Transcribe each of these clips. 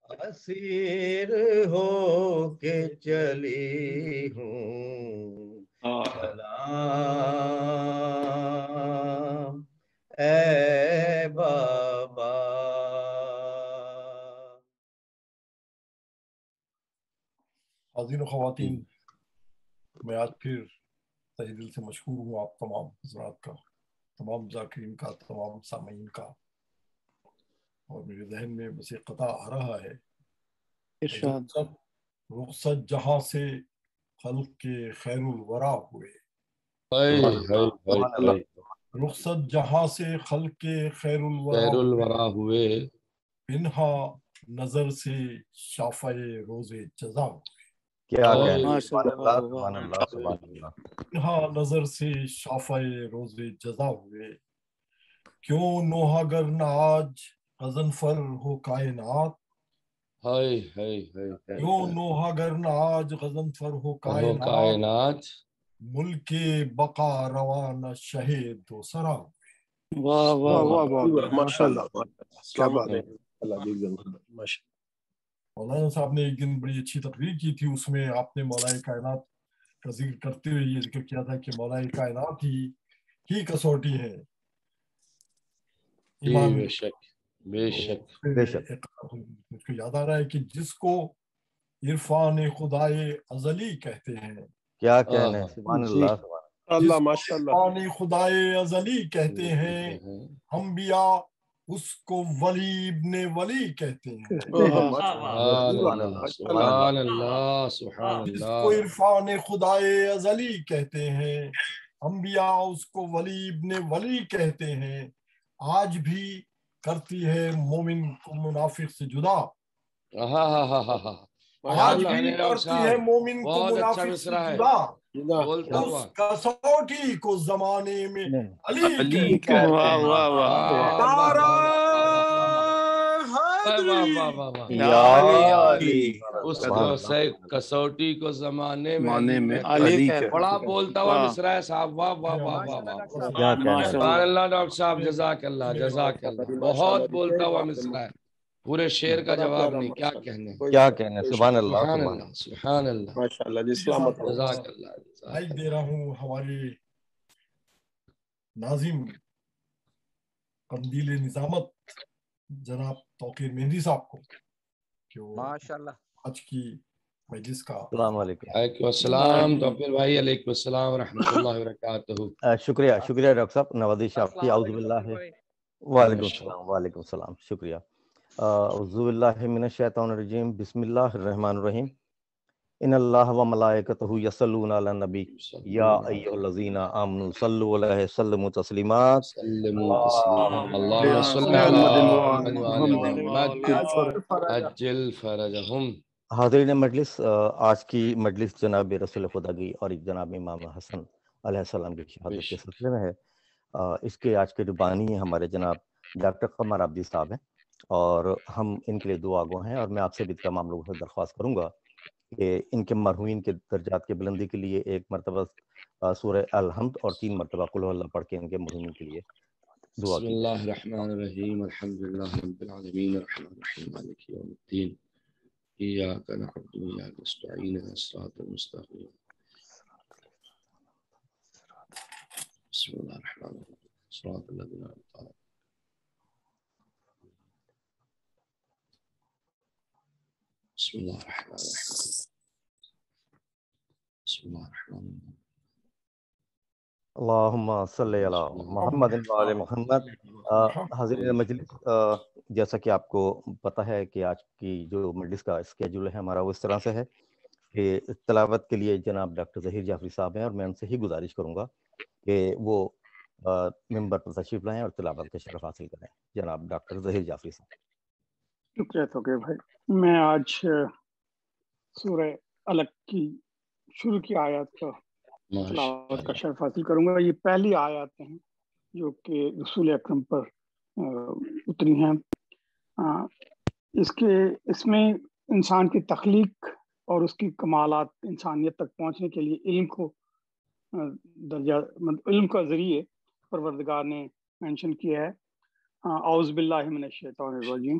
اسیر ہو کے چلی ہوں سلام اے بابا. حاضرین و خواتین، میں آج پھر تہہ دل سے مشکور ہوں آپ تمام حضرات کا، تمام ذاکرین کا، تمام سامعین کا. اور میرے ذہن میں بس ایک قطع آ رہا ہے، رخصت جہاں سے خلق کے خیر الورا ہوئے. رخصت جہاں سے خلق کے خیر الورا ہوئے، پنہا نظر سے شافع روز جزا ہوئے. کیا کہنا، سبحان اللہ سبحان اللہ سبحان اللہ. پنہا نظر سے شافع روز جزا ہوئے. کیوں نوحہ گر نہ آج غضنفر ہو کائنات. کیوں نوحہ گر نہ آج غضنفر ہو کائنات. ملک بقا روانہ شہید دو سرا. واہ واہ واہ واہ، ماشاء اللہ، کیا بات ہے. مولانا صاحب نے ایک دن بڑی اچھی تقریر کی تھی، اس میں آپ نے مولا کائنات کا ذکر کرتے ہوئے یہ ذکر کیا تھا کہ مولا کائنات ہی کسوٹی ہے. ایمان بے شک بے شک بے شک. مجھ کو یاد آ رہا ہے کہ جس کو عرفان خدائے ازلی کہتے ہیں. کیا کہنے، سبحان اللہ سبحان اللہ، ماشاء اللہ. عرفان خدائے ازلی کہتے ہیں، انبیاء اس کو ولی ابن ولی کہتے ہیں. سبحان اللہ سبحان جس اللہ. کو عرفان خدائے ازلی کہتے ہیں، انبیاء اس کو ولی ابن ولی کہتے ہیں. آج بھی کرتی ہے مومن کو منافق سے جدا. آج بھی کرتی ہے مومن کو منافق سے جدا. اس کسوٹی کو زمانے میں علی کہتے ہیں. اس کسوٹی کو زمانے میں علی بڑا بولتا ہوا مصرع ہے صاحب. واہ واہ واہ واہ واہ، کیا کہنا. سبحان اللہ. ڈاکٹر صاحب جزاک اللہ جزاک اللہ. بہت بولتا ہوا مصرع ہے، پورے شعر کا جواب نہیں. کیا کہنے، کیا کہنے، سبحان اللہ سبحان سبحان اللہ سبحان اللہ. ماشاء اللہ جی، سلامت ہو. جزاک اللہ لائک دے رہا ہوں ہمارے ناظم قندیل نظامت جناب توقیر مہندی صاحب کو کہ وہ ماشاءاللہ آج کی مجلس کا. السلام علیکم. وعلیکم السلام توقیر بھائی. علیکم السلام ورحمۃ اللہ وبرکاتہ. شکریہ شکریہ ڈاکٹر صاحب، نوازش آپ کی. اعوذ باللہ. وعلیکم السلام وعلیکم السلام. شکریہ. اعوذ باللہ من الشیطان الرجیم. بسم اللہ الرحمن الرحیم. ان اللہ و ملائکتہ یصلون علی النبی یا ایھا الذین آمنوا صلوا علیہ وسلموا تسلیما. اللهم صل علی محمد وعلی محمد عجل فرجہم. حاضرین مجلس، آج کی مجلس جناب رسول خدا کی اور جناب امام حسن علیہ السلام کی شہادت کے سلسلے میں ہے. اس کے آج کے جو بانی ہیں ہمارے جناب ڈاکٹر قمر عابدی صاحب ہیں، اور ہم ان کے لیے دعا گو ہیں. اور میں آپ سے بھی تمام لوگوں سے درخواست کروں گا کہ ان کے مرحومین کے درجات کے بلندی کے لیے ایک مرتبہ سورہ الحمد اور 3 مرتبہ قل هو اللہ پڑھ کے ان کے مرحومین کے لیے دعا بسم اللہ الرحمن الرحیم. الحمد للہ رب العالمین الرحمن الرحیم مالک یوم الدین. ایاک نعبد و ایاک نستعین اهدنا الصراط المستقیم. بسم اللہ الرحمن الرحیم. صراط الذین انعمت علیہم. بسم اللہ الرحمن الرحیم. بسم اللہ الرحمن الرحیم. اللہم صلی علی محمد وعلی محمد. حاضرین مجلس، جیسا کہ آپ کو پتہ ہے کہ آج کی جو مجلس کا اسکیجول ہے ہمارا وہ اس طرح سے ہے کہ تلاوت کے لیے جناب ڈاکٹر ظہیر جعفری صاحب ہیں، اور میں ان سے ہی گزارش کروں گا کہ وہ ممبر پر تشریف لائیں اور تلاوت کا شرف حاصل کریں. جناب ڈاکٹر ظہیر جعفری صاحب. شکریہ توقیر بھائی. میں آج سورہ الگ کی شروع کی آیات کا تلاوت کا شرف حاصل کروں گا. یہ پہلی آیات ہیں جو کہ رسول اکرم پر اتری ہیں. اس میں انسان کی تخلیق اور اس کی کمالات انسانیت تک پہنچنے کے لیے علم کو علم کا ذریعے پروردگار نے مینشن کیا ہے. اعوذ باللہ من الشیطان الرجیم.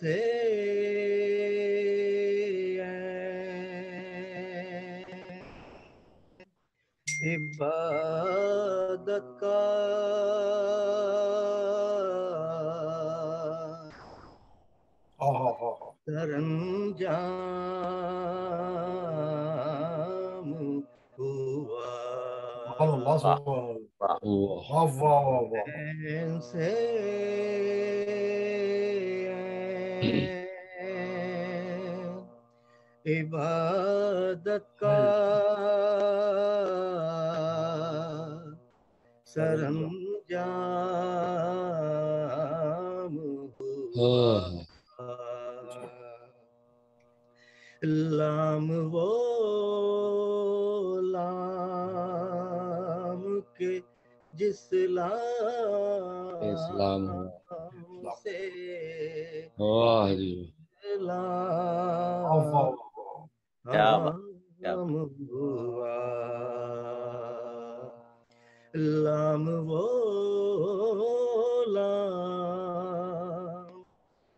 سے عبادت کا سرانجام ہوا سے عبادت کا سرانجام ہوا لام وہ لام کے جس لام سے لام ہوا لام وہ لام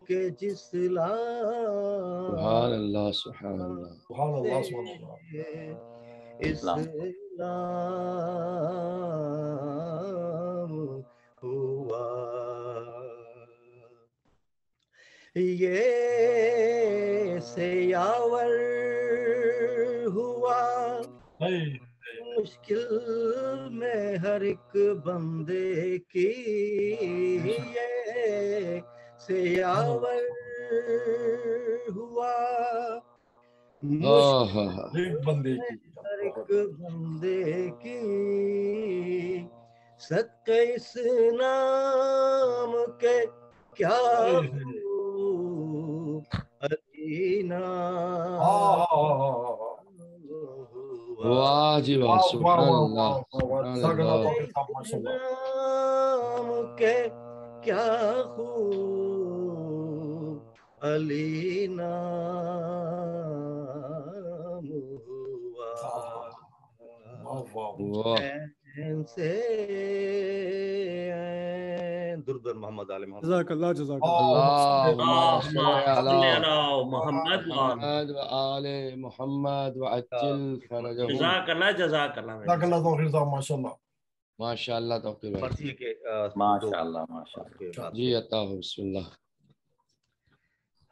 کے جس لام سبحان اللہ سبحان اللہ سبحان اللہ سبحان اللہ اسلام ہوا یہ سیاور ہوا مشکل میں ہر ایک بندے کی یہ سیاور ہوا ایک بندے کی ہر ایک بندے کی صدقہ اس نام کے کیا واہ جی واہ سبحان اللہ نام کے کیا خوب علی نام ہوا سے درود محمد علی محمد جزاک اللہ جزاک محمد و آل محمد وعجل فرجہم جزاک اللہ جزاک اللہ توفیق صاحب ماشاءاللہ ماشاءاللہ توفیق ماشاءاللہ جی عطا ہو بسم اللہ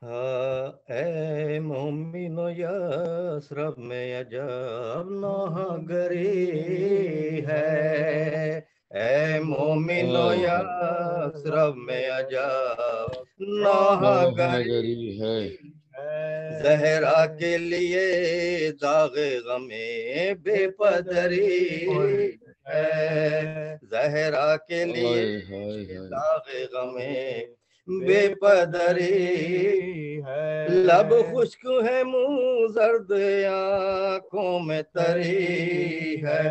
اے مومنو یثرب میں عجب نوحہ گری ہے اے مومنو یثرب میں عجب نوحہ گری ہے زہرا کے لیے داغ غم بے پدری ہے زہرا کے لیے داغ غم بے پدری ہے لب خشک ہے منہ زرد آنکھوں میں تری ہے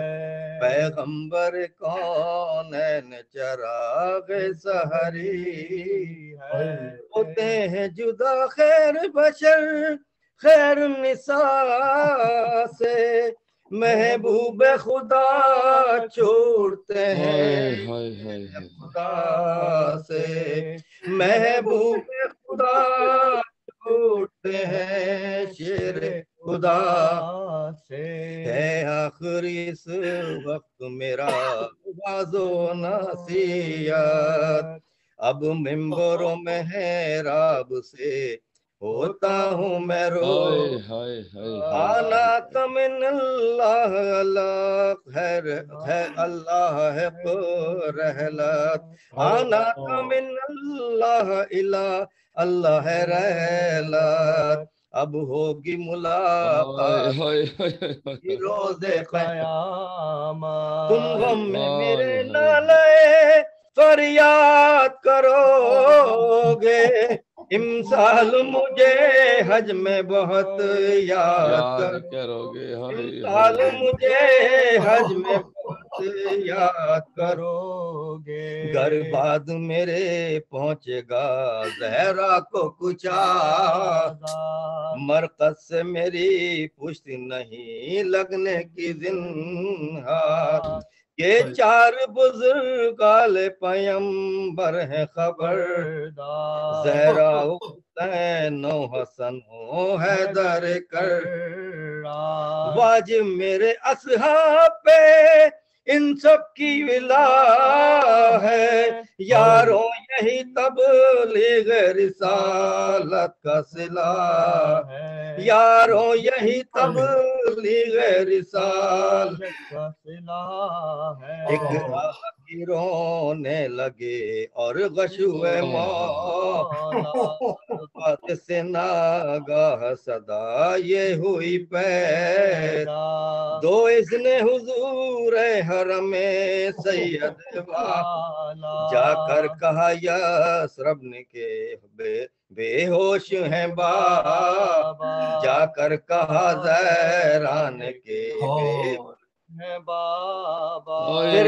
پیغمبر کونین چراغ سحری ہے ہوتے ہیں جدا خیر بشر خیر نساء سے محبوب خدا چھوڑتے ہیں خدا سے محبوب خدا چھوڑتے ہیں شیر خدا سے ہے آخری اس وقت میرا واز و نصیحت اب ممبر و محراب سے ہوتا ہوں میں روز آنا من اللہ خیر ہے اللہ ہے رحلت آنا من اللہ الہ اللہ ہے رحلت اب ہوگی ملاقات روز قیامت تم غم میں میرے نالے فریاد کرو گے امسال مجھے حج میں بہت یاد کرو گے امسال مجھے حج میں بہت یاد کرو گے گر بعد میرے پہنچے گا زہرا کو کچھ مرکز سے میری پشت نہیں لگنے کی زنہار یہ چار بزرگ آل پیمبر ہیں خبردار، زہرا حسین و حسن و حیدر کرار، واجب میرے اصحاب پہ ان سب کی ولا ہے، یاروں یہی تبلیغ رسالت کا صلہ ہے، یاروں یہی تبلیغ رسالت کا صلہ ہے، ایک آخی رونے لگے اور غشوے مولا، بات سے ناگاہ صدا یہ ہوئی پیدا، دو اذن حضور حرم سید والا، جا کر کہا یسرب نے کہ بے ہوش ہیں بابا، جا کر کہا زہرا نے کہ بے ہوش ہیں بابا، پھر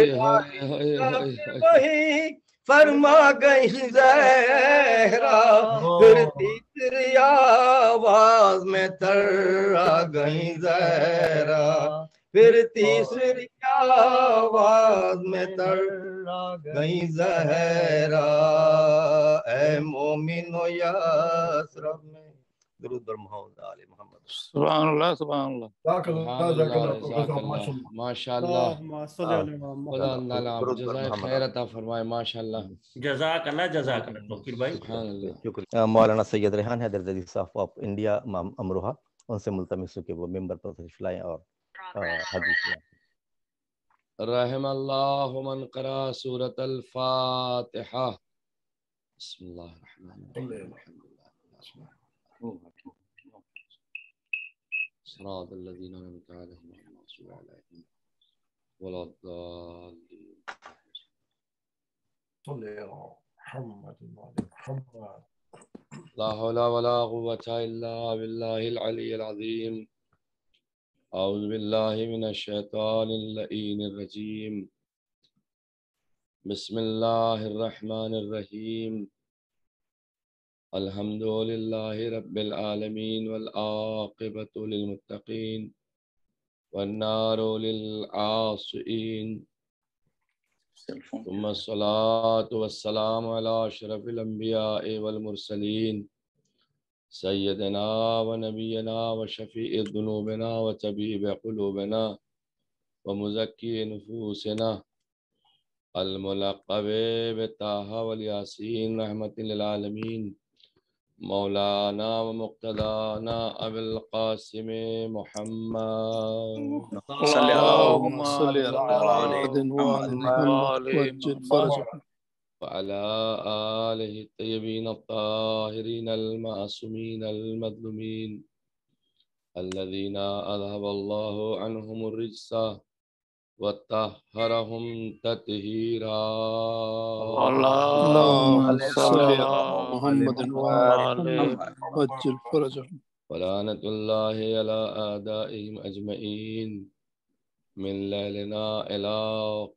وہی فرما گئی زہرا، پھر تیسری آواز میں تھرا گئی زہرا، پھر تیسری آواز میں تھرا گئی زہرا، اے مومنو یسرب میں درود بر محمد آل محمد۔ سبحان اللہ سبحان اللہ ماشاء اللہ، خدا اللہ جزائے خیر عطا فرمائے، ماشاء اللہ، جزاک اللہ جزاک اللہ توقیر بھائی، سبحان اللہ۔ شکریہ۔ مولانا سید ریحان حیدر زیدی صاحب آف انڈیا امروہہ، ان سے ملتمس ہوں کہ وہ ممبر پر تشریف لائیں اور حدیث لائیں۔ رحم اللہ من قرأ سورۃ الفاتحہ۔ بسم اللہ الرحمن الرحیم، الحمد للہ صراط الذین انعمت علیہم غیر المغضوب علیہم ولا الضالین۔ صلی اللہ محمد محمد۔ لا حول ولا قوة الا باللہ العلی العظیم۔ اعوذ باللہ من الشیطان اللعین الرجیم، بسم اللہ الرحمن الرحیم، الحمد للہ رب العالمین والعاقبۃ للمتقین والنار للعاصین، ثم الصلاة والسلام علی اشرف الانبیاء والمرسلین، سیدنا و نبینا و شفیع ذنوبنا و طبیب قلوبنا و مزکی نفوسنا، الملقب بطٰہٰ والیاسین رحمت للعالمین، مولانا و مقتدانا ابی القاسم محمد، اللهم صل على محمد وعجل فرجه وعلى آلہ الطیبین الطاہرین المعصومین المظلومین، الذین اذهب اللہ عنہم الرجس وطہرہم تطہیرا، اللهم صل على محمد وعلى وعجل فرجه، ولعنۃ اللہ علی اعدائہم اجمعین من لیلنا الی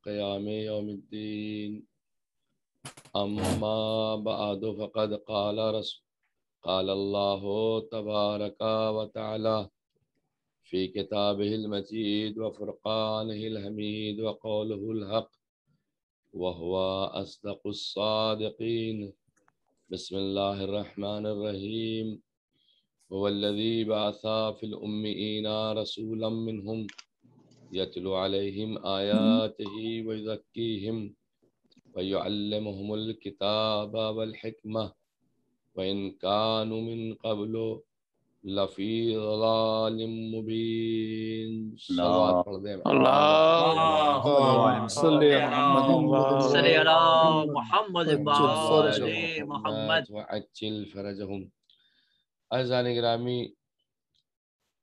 قیام یوم الدین، اما بعد فقد قال اللہ تبارک و تعالی فی کتابہ المجید وفرقانہ الحمید وقولہ الحق وہو اصدق الصادقین، بسم اللہ الرحمن الرحیم، هو الذی بعث فی الأمیین رسولا منہم یتلو علیہم آیاتہ ویزکیہم وَيُعَلِّمُهُمُ الْكِتَابَ وَالْحِكْمَةَ وَإِنْ كَانُوا مِنْ قَبْلُ لَفِي ضَلَالٍ مُبِينٍ۔ صلوات پڑھ دیں۔ اللهم صل على محمد محمد وعجل فرجهم۔ عزیزان گرامی،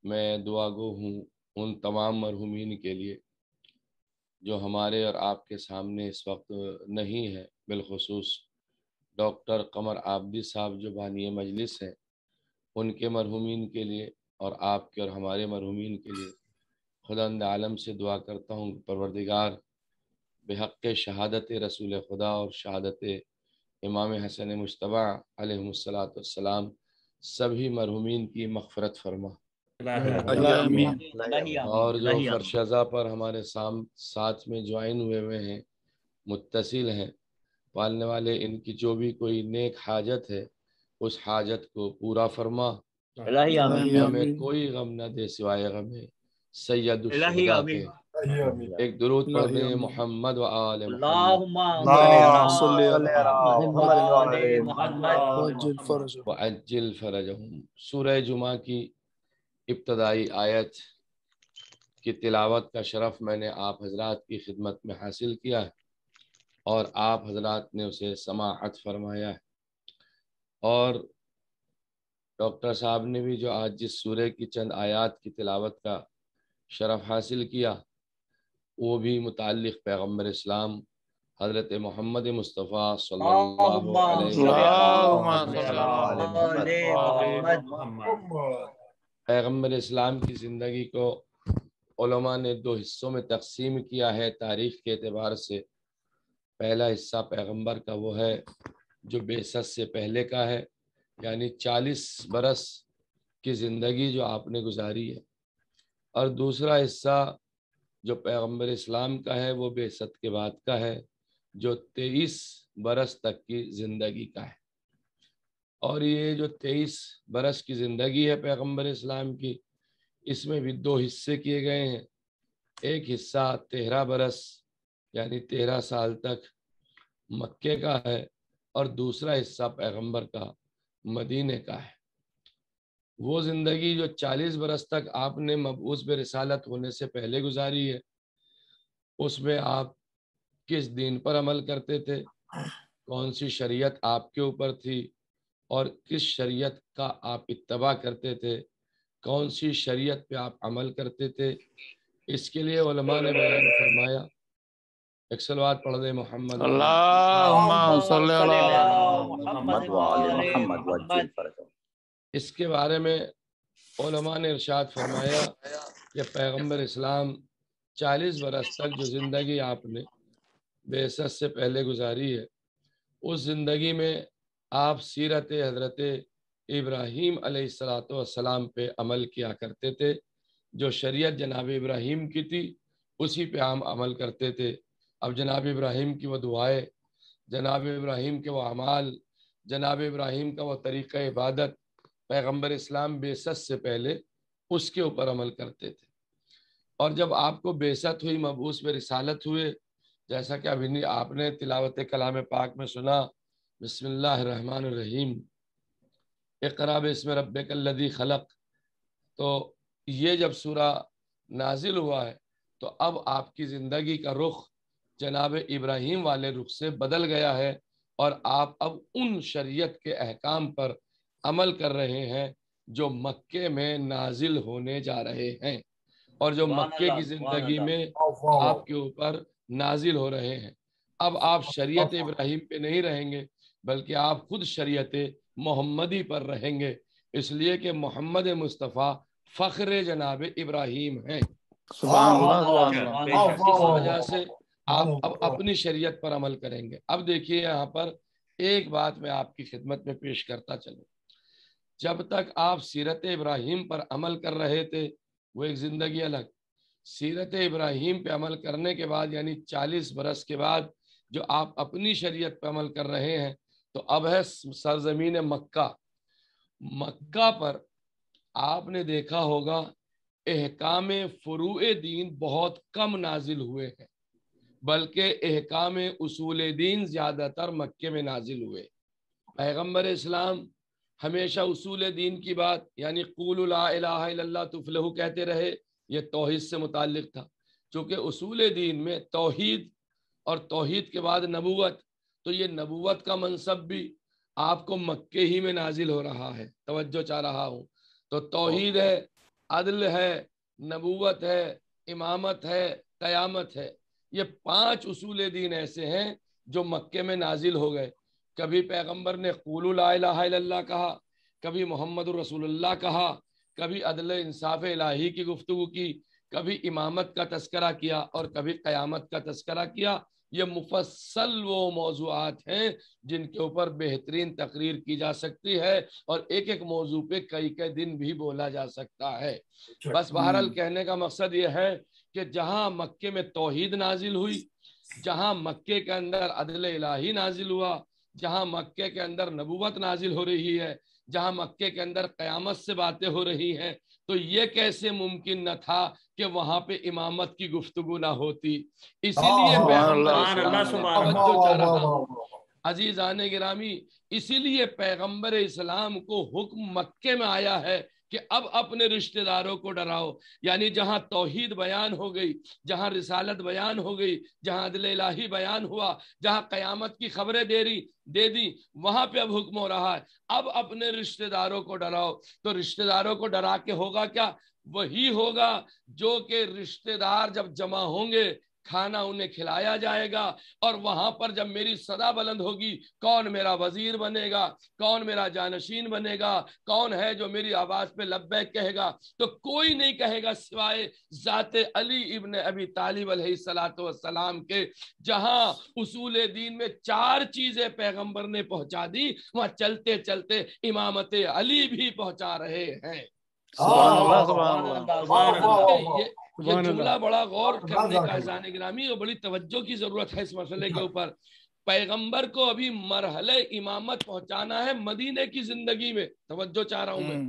میں دعا گو ہوں ان تمام مرحومین کے لیے جو ہمارے اور آپ کے سامنے اس وقت نہیں ہے، بالخصوص ڈاکٹر قمر عابدی صاحب جو بانی مجلس ہیں، ان کے مرحومین کے لیے اور آپ کے اور ہمارے مرحومین کے لیے خداوند عالم سے دعا کرتا ہوں، پروردگار بحق شہادت رسول خدا اور شہادت امام حسن مجتبیٰ علیہ الصلاۃ والسلام سبھی مرحومین کی مغفرت فرما۔ اور جو فرشزہ پر ہمارے ساتھ میں جوائن ہوئے ہیں، متصل ہیں، پالنے والے، ان کی جو بھی کوئی نیک حاجت ہے اس حاجت کو پورا فرما، ہمیں کوئی غم نہ دے سوائے غم سید الشہداء کے۔ ایک درود پڑھ دیں، محمد و آل محمد وعجل فرجہم۔ سورہ جمعہ کی ابتدائی آیت کی تلاوت کا شرف میں نے آپ حضرات کی خدمت میں حاصل کیا ہے اور آپ حضرات نے اسے سماعت فرمایا ہے، اور ڈاکٹر صاحب نے بھی جو آج جس سورہ کی چند آیات کی تلاوت کا شرف حاصل کیا وہ بھی متعلق پیغمبر اسلام حضرت محمد مصطفیٰ صلی اللہ علیہ وسلم۔ پیغمبر اسلام کی زندگی کو علماء نے دو حصوں میں تقسیم کیا ہے تاریخ کے اعتبار سے۔ پہلا حصہ پیغمبر کا وہ ہے جو بعثت سے پہلے کا ہے، یعنی 40 برس کی زندگی جو آپ نے گزاری ہے، اور دوسرا حصہ جو پیغمبر اسلام کا ہے وہ بعثت کے بعد کا ہے، جو 23 برس تک کی زندگی کا ہے۔ اور یہ جو 23 برس کی زندگی ہے پیغمبر اسلام کی، اس میں بھی دو حصے کیے گئے ہیں۔ ایک حصہ 13 برس یعنی 13 سال تک مکے کا ہے، اور دوسرا حصہ پیغمبر کا مدینے کا ہے۔ وہ زندگی جو 40 برس تک آپ نے مبعوث برسالت ہونے سے پہلے گزاری ہے، اس میں آپ کس دین پر عمل کرتے تھے، کون سی شریعت آپ کے اوپر تھی اور کس شریعت کا آپ اتباع کرتے تھے، کون سی شریعت پہ آپ عمل کرتے تھے، اس کے لیے علماء نے بیان فرمایا۔ ایک صلوات پڑھ دیں محمد اللہم صلی علی محمد وآل محمد وعجل فرجہم۔ اس کے بارے میں علماء نے ارشاد فرمایا کہ پیغمبر اسلام 40 برس تک جو زندگی آپ نے بعثت سے پہلے گزاری ہے، اس زندگی میں آپ سیرت حضرت ابراہیم علیہ السلام پہ عمل کیا کرتے تھے۔ جو شریعت جناب ابراہیم کی تھی اسی پہ ہم عمل کرتے تھے۔ اب جناب ابراہیم کی وہ دعائیں، جناب ابراہیم کے وہ اعمال، جناب ابراہیم کا وہ طریقہ عبادت، پیغمبر اسلام بعثت سے پہلے اس کے اوپر عمل کرتے تھے۔ اور جب آپ کو بعثت ہوئی، مبعوث برسالت ہوئے، جیسا کہ ابھی آپ نے تلاوت کلام پاک میں سنا، بسم اللہ الرحمن الرحیم، اقرأ باسم ربک الذی خلق، تو یہ جب سورہ نازل ہوا ہے تو اب آپ کی زندگی کا رخ جناب ابراہیم والے رخ سے بدل گیا ہے، اور آپ اب ان شریعت کے احکام پر عمل کر رہے ہیں جو مکے میں نازل ہونے جا رہے ہیں، اور جو مکے کی زندگی میں آپ کے اوپر نازل ہو رہے ہیں۔ اب آپ شریعت ابراہیم پہ نہیں رہیں گے بلکہ آپ خود شریعت محمدی پر رہیں گے، اس لیے کہ محمد مصطفیٰ فخر جناب ابراہیم ہیں۔ اس وجہ سے آپ اب اپنی شریعت پر عمل کریں گے۔ اب دیکھیے یہاں پر ایک بات میں آپ کی خدمت میں پیش کرتا چلوں، جب تک آپ سیرت ابراہیم پر عمل کر رہے تھے وہ ایک زندگی الگ، سیرت ابراہیم پہ عمل کرنے کے بعد یعنی 40 برس کے بعد جو آپ اپنی شریعت پہ عمل کر رہے ہیں، تو اب ہے سرزمین مکہ۔ مکہ پر آپ نے دیکھا ہوگا احکام فروع دین بہت کم نازل ہوئے ہیں، بلکہ احکام اصول دین زیادہ تر مکے میں نازل ہوئے۔ پیغمبر اسلام ہمیشہ اصول دین کی بات یعنی قولوا لا الہ الا اللہ تفلحوا کہتے رہے، یہ توحید سے متعلق تھا، چونکہ اصول دین میں توحید اور توحید کے بعد نبوت، تو یہ نبوت کا منصب بھی آپ کو مکے ہی میں نازل ہو رہا ہے۔ توجہ چاہ رہا ہوں، تو توحید ہے، عدل ہے، نبوت ہے، امامت ہے، قیامت ہے، یہ 5 اصول دین ایسے ہیں جو مکے میں نازل ہو گئے۔ کبھی پیغمبر نے قولوا لا الہ الا اللہ کہا، کبھی محمد الرسول اللہ کہا، کبھی عدل انصاف الہی کی گفتگو کی، کبھی امامت کا تذکرہ کیا اور کبھی قیامت کا تذکرہ کیا۔ یہ مفصل وہ موضوعات ہیں جن کے اوپر بہترین تقریر کی جا سکتی ہے اور ایک ایک موضوع پہ کئی کئی دن بھی بولا جا سکتا ہے. بس بہرحال کہنے کا مقصد یہ ہے کہ جہاں مکے میں توحید نازل ہوئی، جہاں مکے کے اندر عدل الہی نازل ہوا، جہاں مکے کے اندر نبوت نازل ہو رہی ہے، جہاں مکے کے اندر قیامت سے باتیں ہو رہی ہیں، تو یہ کیسے ممکن نہ تھا کہ وہاں پہ امامت کی گفتگو نہ ہوتی. اسی لیے پیغمبر اسلام نے توجہ چاہ رہا ہوں عزیزان گرامی، اسی لیے پیغمبر اسلام کو حکم مکے میں آیا ہے کہ اب اپنے رشتہ داروں کو ڈراؤ. یعنی جہاں توحید بیان ہو گئی، جہاں رسالت بیان ہو گئی، جہاں عدل الہی بیان ہوا، جہاں قیامت کی خبریں دے دی، وہاں پہ اب حکم ہو رہا ہے اب اپنے رشتہ داروں کو ڈراؤ. تو رشتہ داروں کو ڈرا کے ہوگا کیا؟ وہی ہوگا جو کہ رشتہ دار جب جمع ہوں گے کھانا انہیں کھلایا جائے گا، اور وہاں پر جب میری صدا بلند ہوگی کون میرا وزیر بنے گا، کون میرا جانشین بنے گا، کون ہے جو میری آواز پہ لبیک کہے گا، تو کوئی نہیں کہے گا سوائے ذات علی ابن ابی طالب علیہ السلام کے. جہاں اصول دین میں 4 چیزیں پیغمبر نے پہنچا دی، وہاں چلتے چلتے امامت علی بھی پہنچا رہے ہیں. یہ جملہ بڑا غور کرنے کا عزیزان گرامی اور بڑی توجہ کی ضرورت ہے اس مسئلے کے اوپر. پیغمبر کو ابھی مرحلہ امامت پہنچانا ہے مدینے کی زندگی میں. توجہ چاہ رہا ہوں میں،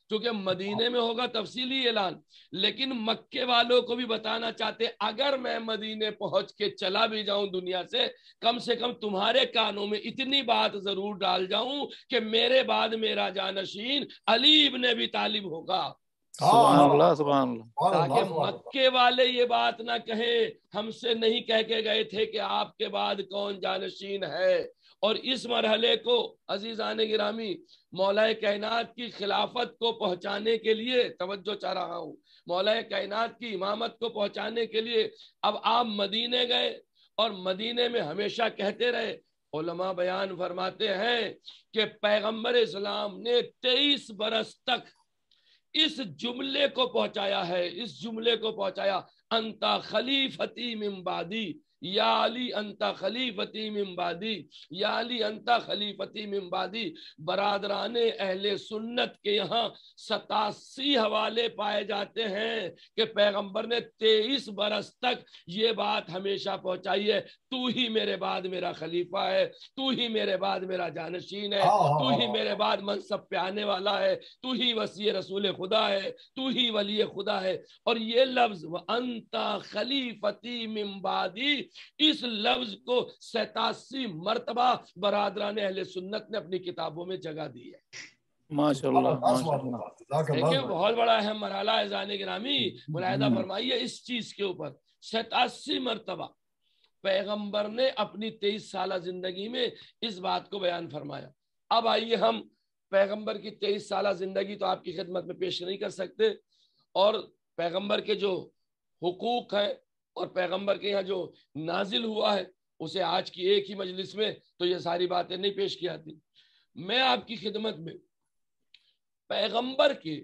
کیونکہ مدینے میں ہوگا تفصیلی اعلان، لیکن مکے والوں کو بھی بتانا چاہتے اگر میں مدینے پہنچ کے چلا بھی جاؤں دنیا سے کم تمہارے کانوں میں اتنی بات ضرور ڈال جاؤں کہ میرے بعد میرا جانشین علی ابن ابی طالب ہوگا. سبحان اللہ سبحان اللہ. تاکہ مکے والے یہ بات نہ کہیں ہم سے نہیں کہہ کے گئے تھے کہ آپ کے بعد کون جانشین ہے. اور اس مرحلے کو عزیزان گرامی مولا کائنات کی خلافت کو پہنچانے کے لیے توجہ چاہ رہا ہوں، مولا کائنات کی امامت کو پہنچانے کے لیے اب آپ مدینے گئے، اور مدینے میں ہمیشہ کہتے رہے، علماء بیان فرماتے ہیں کہ پیغمبر اسلام نے 23 برس تک اس جملے کو پہنچایا ہے، اس جملے کو پہنچایا، انتا خلیفتی من بعدی، یا علی انتا خلیفتی من بعدی، یا علی انتا خلیفتی من بعدی. برادران اہل سنت کے یہاں 87 حوالے پائے جاتے ہیں کہ پیغمبر نے 23 برس تک یہ بات ہمیشہ پہنچائی ہے، تو ہی میرے بعد میرا خلیفہ ہے، تو ہی میرے بعد میرا جانشین ہے، تو ہی میرے بعد منصب پہ آنے والا ہے، تو ہی وصی رسول خدا ہے، تو ہی ولی خدا ہے. اور یہ لفظ وَأَنْتَ خَلِيفَتِي مِن بَعْدِي، اس لفظ کو 87 مرتبہ برادران اہل سنت نے اپنی کتابوں میں جگہ دی ہے. ماشاءاللہ. دیکھیں بہت بڑا اہم مرحلہ ہے عزیزان گرامی، ملاحظہ فرمائیے اس چیز کے اوپر 87 مرتبہ پیغمبر نے اپنی 23 سالہ زندگی میں اس بات کو بیان فرمایا. اب آئیے ہم پیغمبر کی 23 سالہ زندگی تو آپ کی خدمت میں پیش نہیں کر سکتے، اور پیغمبر کے جو حقوق ہیں اور پیغمبر کے یہاں جو نازل ہوا ہے اسے آج کی ایک ہی مجلس میں تو یہ ساری باتیں نہیں پیش کی آتی. میں آپ کی خدمت میں پیغمبر کے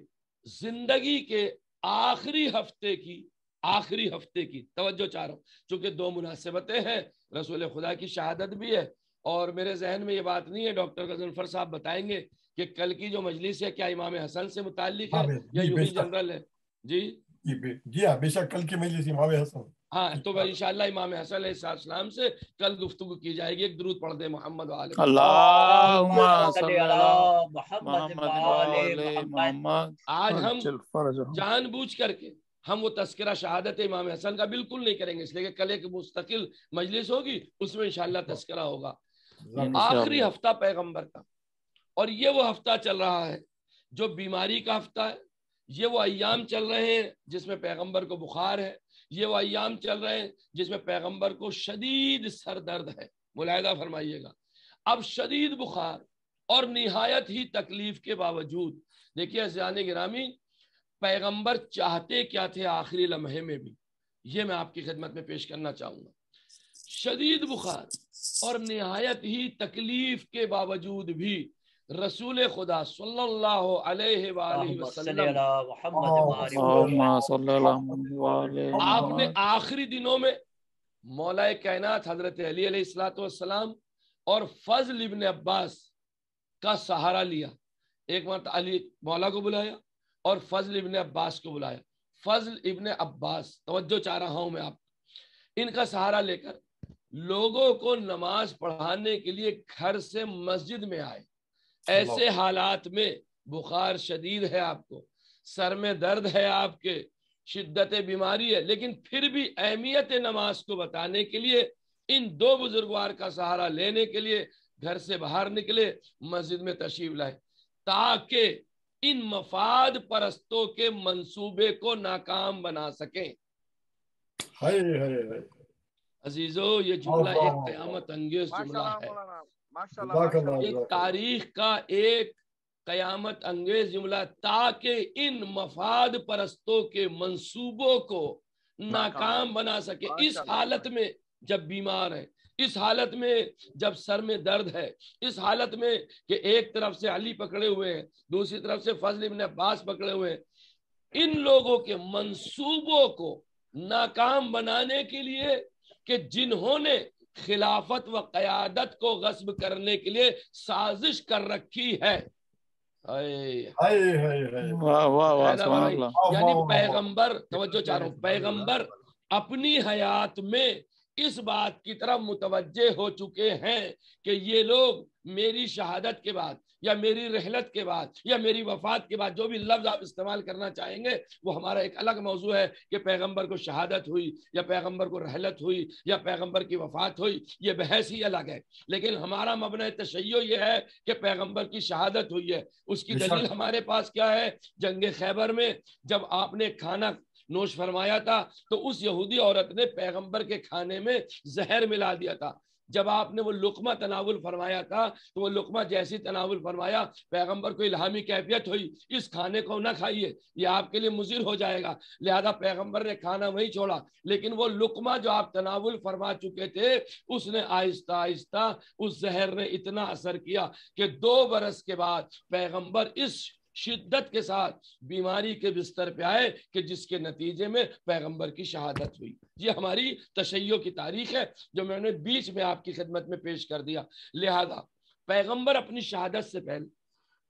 زندگی کے آخری ہفتے کی توجہ چاہ رہا ہوں، چونکہ 2 مناسبتیں ہیں، رسول خدا کی شہادت بھی ہے، اور میرے ذہن میں یہ بات نہیں ہے، ڈاکٹر غضنفر صاحب بتائیں گے کہ کل کی جو مجلس ہے کیا امام حسن سے متعلق ہے یا یوں ہی جنرل ہے. جی ہاں، بے شک کل کی مجلس امام حسن. ہاں تو انشاءاللہ امام حسن علیہ السلام سے کل گفتگو کی جائے گی. ایک درود پڑھ دیں محمد وعلیہ اللہم صلی علی محمد. آج ہم جان بوجھ کر کے ہم وہ تذکرہ شہادت امام حسن کا بالکل نہیں کریں گے، اس لیے کہ کل ایک مستقل مجلس ہوگی، اس میں انشاءاللہ تذکرہ ہوگا. آخری ہفتہ پیغمبر کا، اور یہ وہ ہفتہ چل رہا ہے جو بیماری کا ہفتہ ہے. یہ وہ ایام چل رہے ہیں جس میں پیغمبر کو بخار ہے، یہ وہ ایام چل رہے ہیں جس میں پیغمبر کو شدید سر درد ہے. ملاحظہ فرمائیے گا، اب شدید بخار اور نہایت ہی تکلیف کے باوجود دیکھیے عزیزان گرامی پیغمبر چاہتے کیا تھے آخری لمحے میں بھی، یہ میں آپ کی خدمت میں پیش کرنا چاہوں گا. شدید بخار اور نہایت ہی تکلیف کے باوجود بھی رسول خدا صلی اللہ علیہ وآلہ وسلم آپ نے آخری دنوں میں مولا کائنات حضرت علی علیہ الصلوۃ والسلام اور فضل ابن عباس کا سہارا لیا. ایک مرتبہ علی مولا کو بلایا اور فضل ابن عباس کو بلایا. فضل ابن عباس، توجہ چاہ رہا ہوں میں آپ، ان کا سہارا لے کر لوگوں کو نماز پڑھانے کے لیے گھر سے مسجد میں آئے. ایسے حالات میں بخار شدید ہے، آپ کو سر میں درد ہے، آپ کے شدت بیماری ہے، لیکن پھر بھی اہمیت نماز کو بتانے کے لیے ان دو بزرگوار کا سہارا لینے کے لیے گھر سے باہر نکلے، مسجد میں تشریف لائے تاکہ ان مفاد پرستوں کے منصوبے کو ناکام بنا سکیں. عزیزو یہ جملہ ایک قیامت انگیز جملہ ہے، یہ تاریخ کا ایک قیامت انگیز جملہ، تاکہ ان مفاد پرستوں کے منصوبوں کو ناکام بنا سکے. اس حالت میں جب بیمار ہے، اس حالت میں جب سر میں درد ہے، اس حالت میں کہ ایک طرف سے علی پکڑے ہوئے ہیں، دوسری طرف سے فضل ابن عباس پکڑے ہوئے ہیں، ان لوگوں کے منصوبوں کو ناکام بنانے کے لیے کہ جنہوں نے خلافت و قیادت کو غصب کرنے کے لیے سازش کر رکھی ہے. یعنی پیغمبر، توجہ چاہ رہا ہوں، پیغمبر اپنی حیات میں اس بات کی طرف متوجہ ہو چکے ہیں کہ یہ لوگ میری شہادت کے بعد یا میری رحلت کے بعد یا میری وفات کے بعد، جو بھی لفظ آپ استعمال کرنا چاہیں گے وہ ہمارا ایک الگ موضوع ہے کہ پیغمبر کو شہادت ہوئی یا پیغمبر کو رحلت ہوئی یا پیغمبر کی وفات ہوئی، یہ بحث ہی الگ ہے. لیکن ہمارا مبنی تشیع یہ ہے کہ پیغمبر کی شہادت ہوئی ہے. اس کی دلیل ہمارے پاس کیا ہے؟ جنگ خیبر میں جب آپ نے کھانا نوش فرمایا تھا تو اس یہودی عورت نے پیغمبر کے کھانے میں زہر ملا دیا تھا. جب آپ نے وہ لقمہ تناول فرمایا تھا تو وہ لقمہ جیسی تناول فرمایا، پیغمبر کو الہامی کیفیت ہوئی، اس کھانے کو نہ کھائیے، یہ آپ کے لیے مضر ہو جائے گا. لہذا پیغمبر نے کھانا وہی چھوڑا، لیکن وہ لقمہ جو آپ تناول فرما چکے تھے اس نے آہستہ آہستہ اس زہر نے اتنا اثر کیا کہ 2 برس کے بعد پیغمبر اس شدت کے ساتھ بیماری کے بستر پہ آئے کہ جس کے نتیجے میں پیغمبر کی شہادت ہوئی. یہ ہماری تشیع کی تاریخ ہے جو میں نے بیچ میں آپ کی خدمت میں پیش کر دیا. لہذا پیغمبر اپنی شہادت سے پہلے،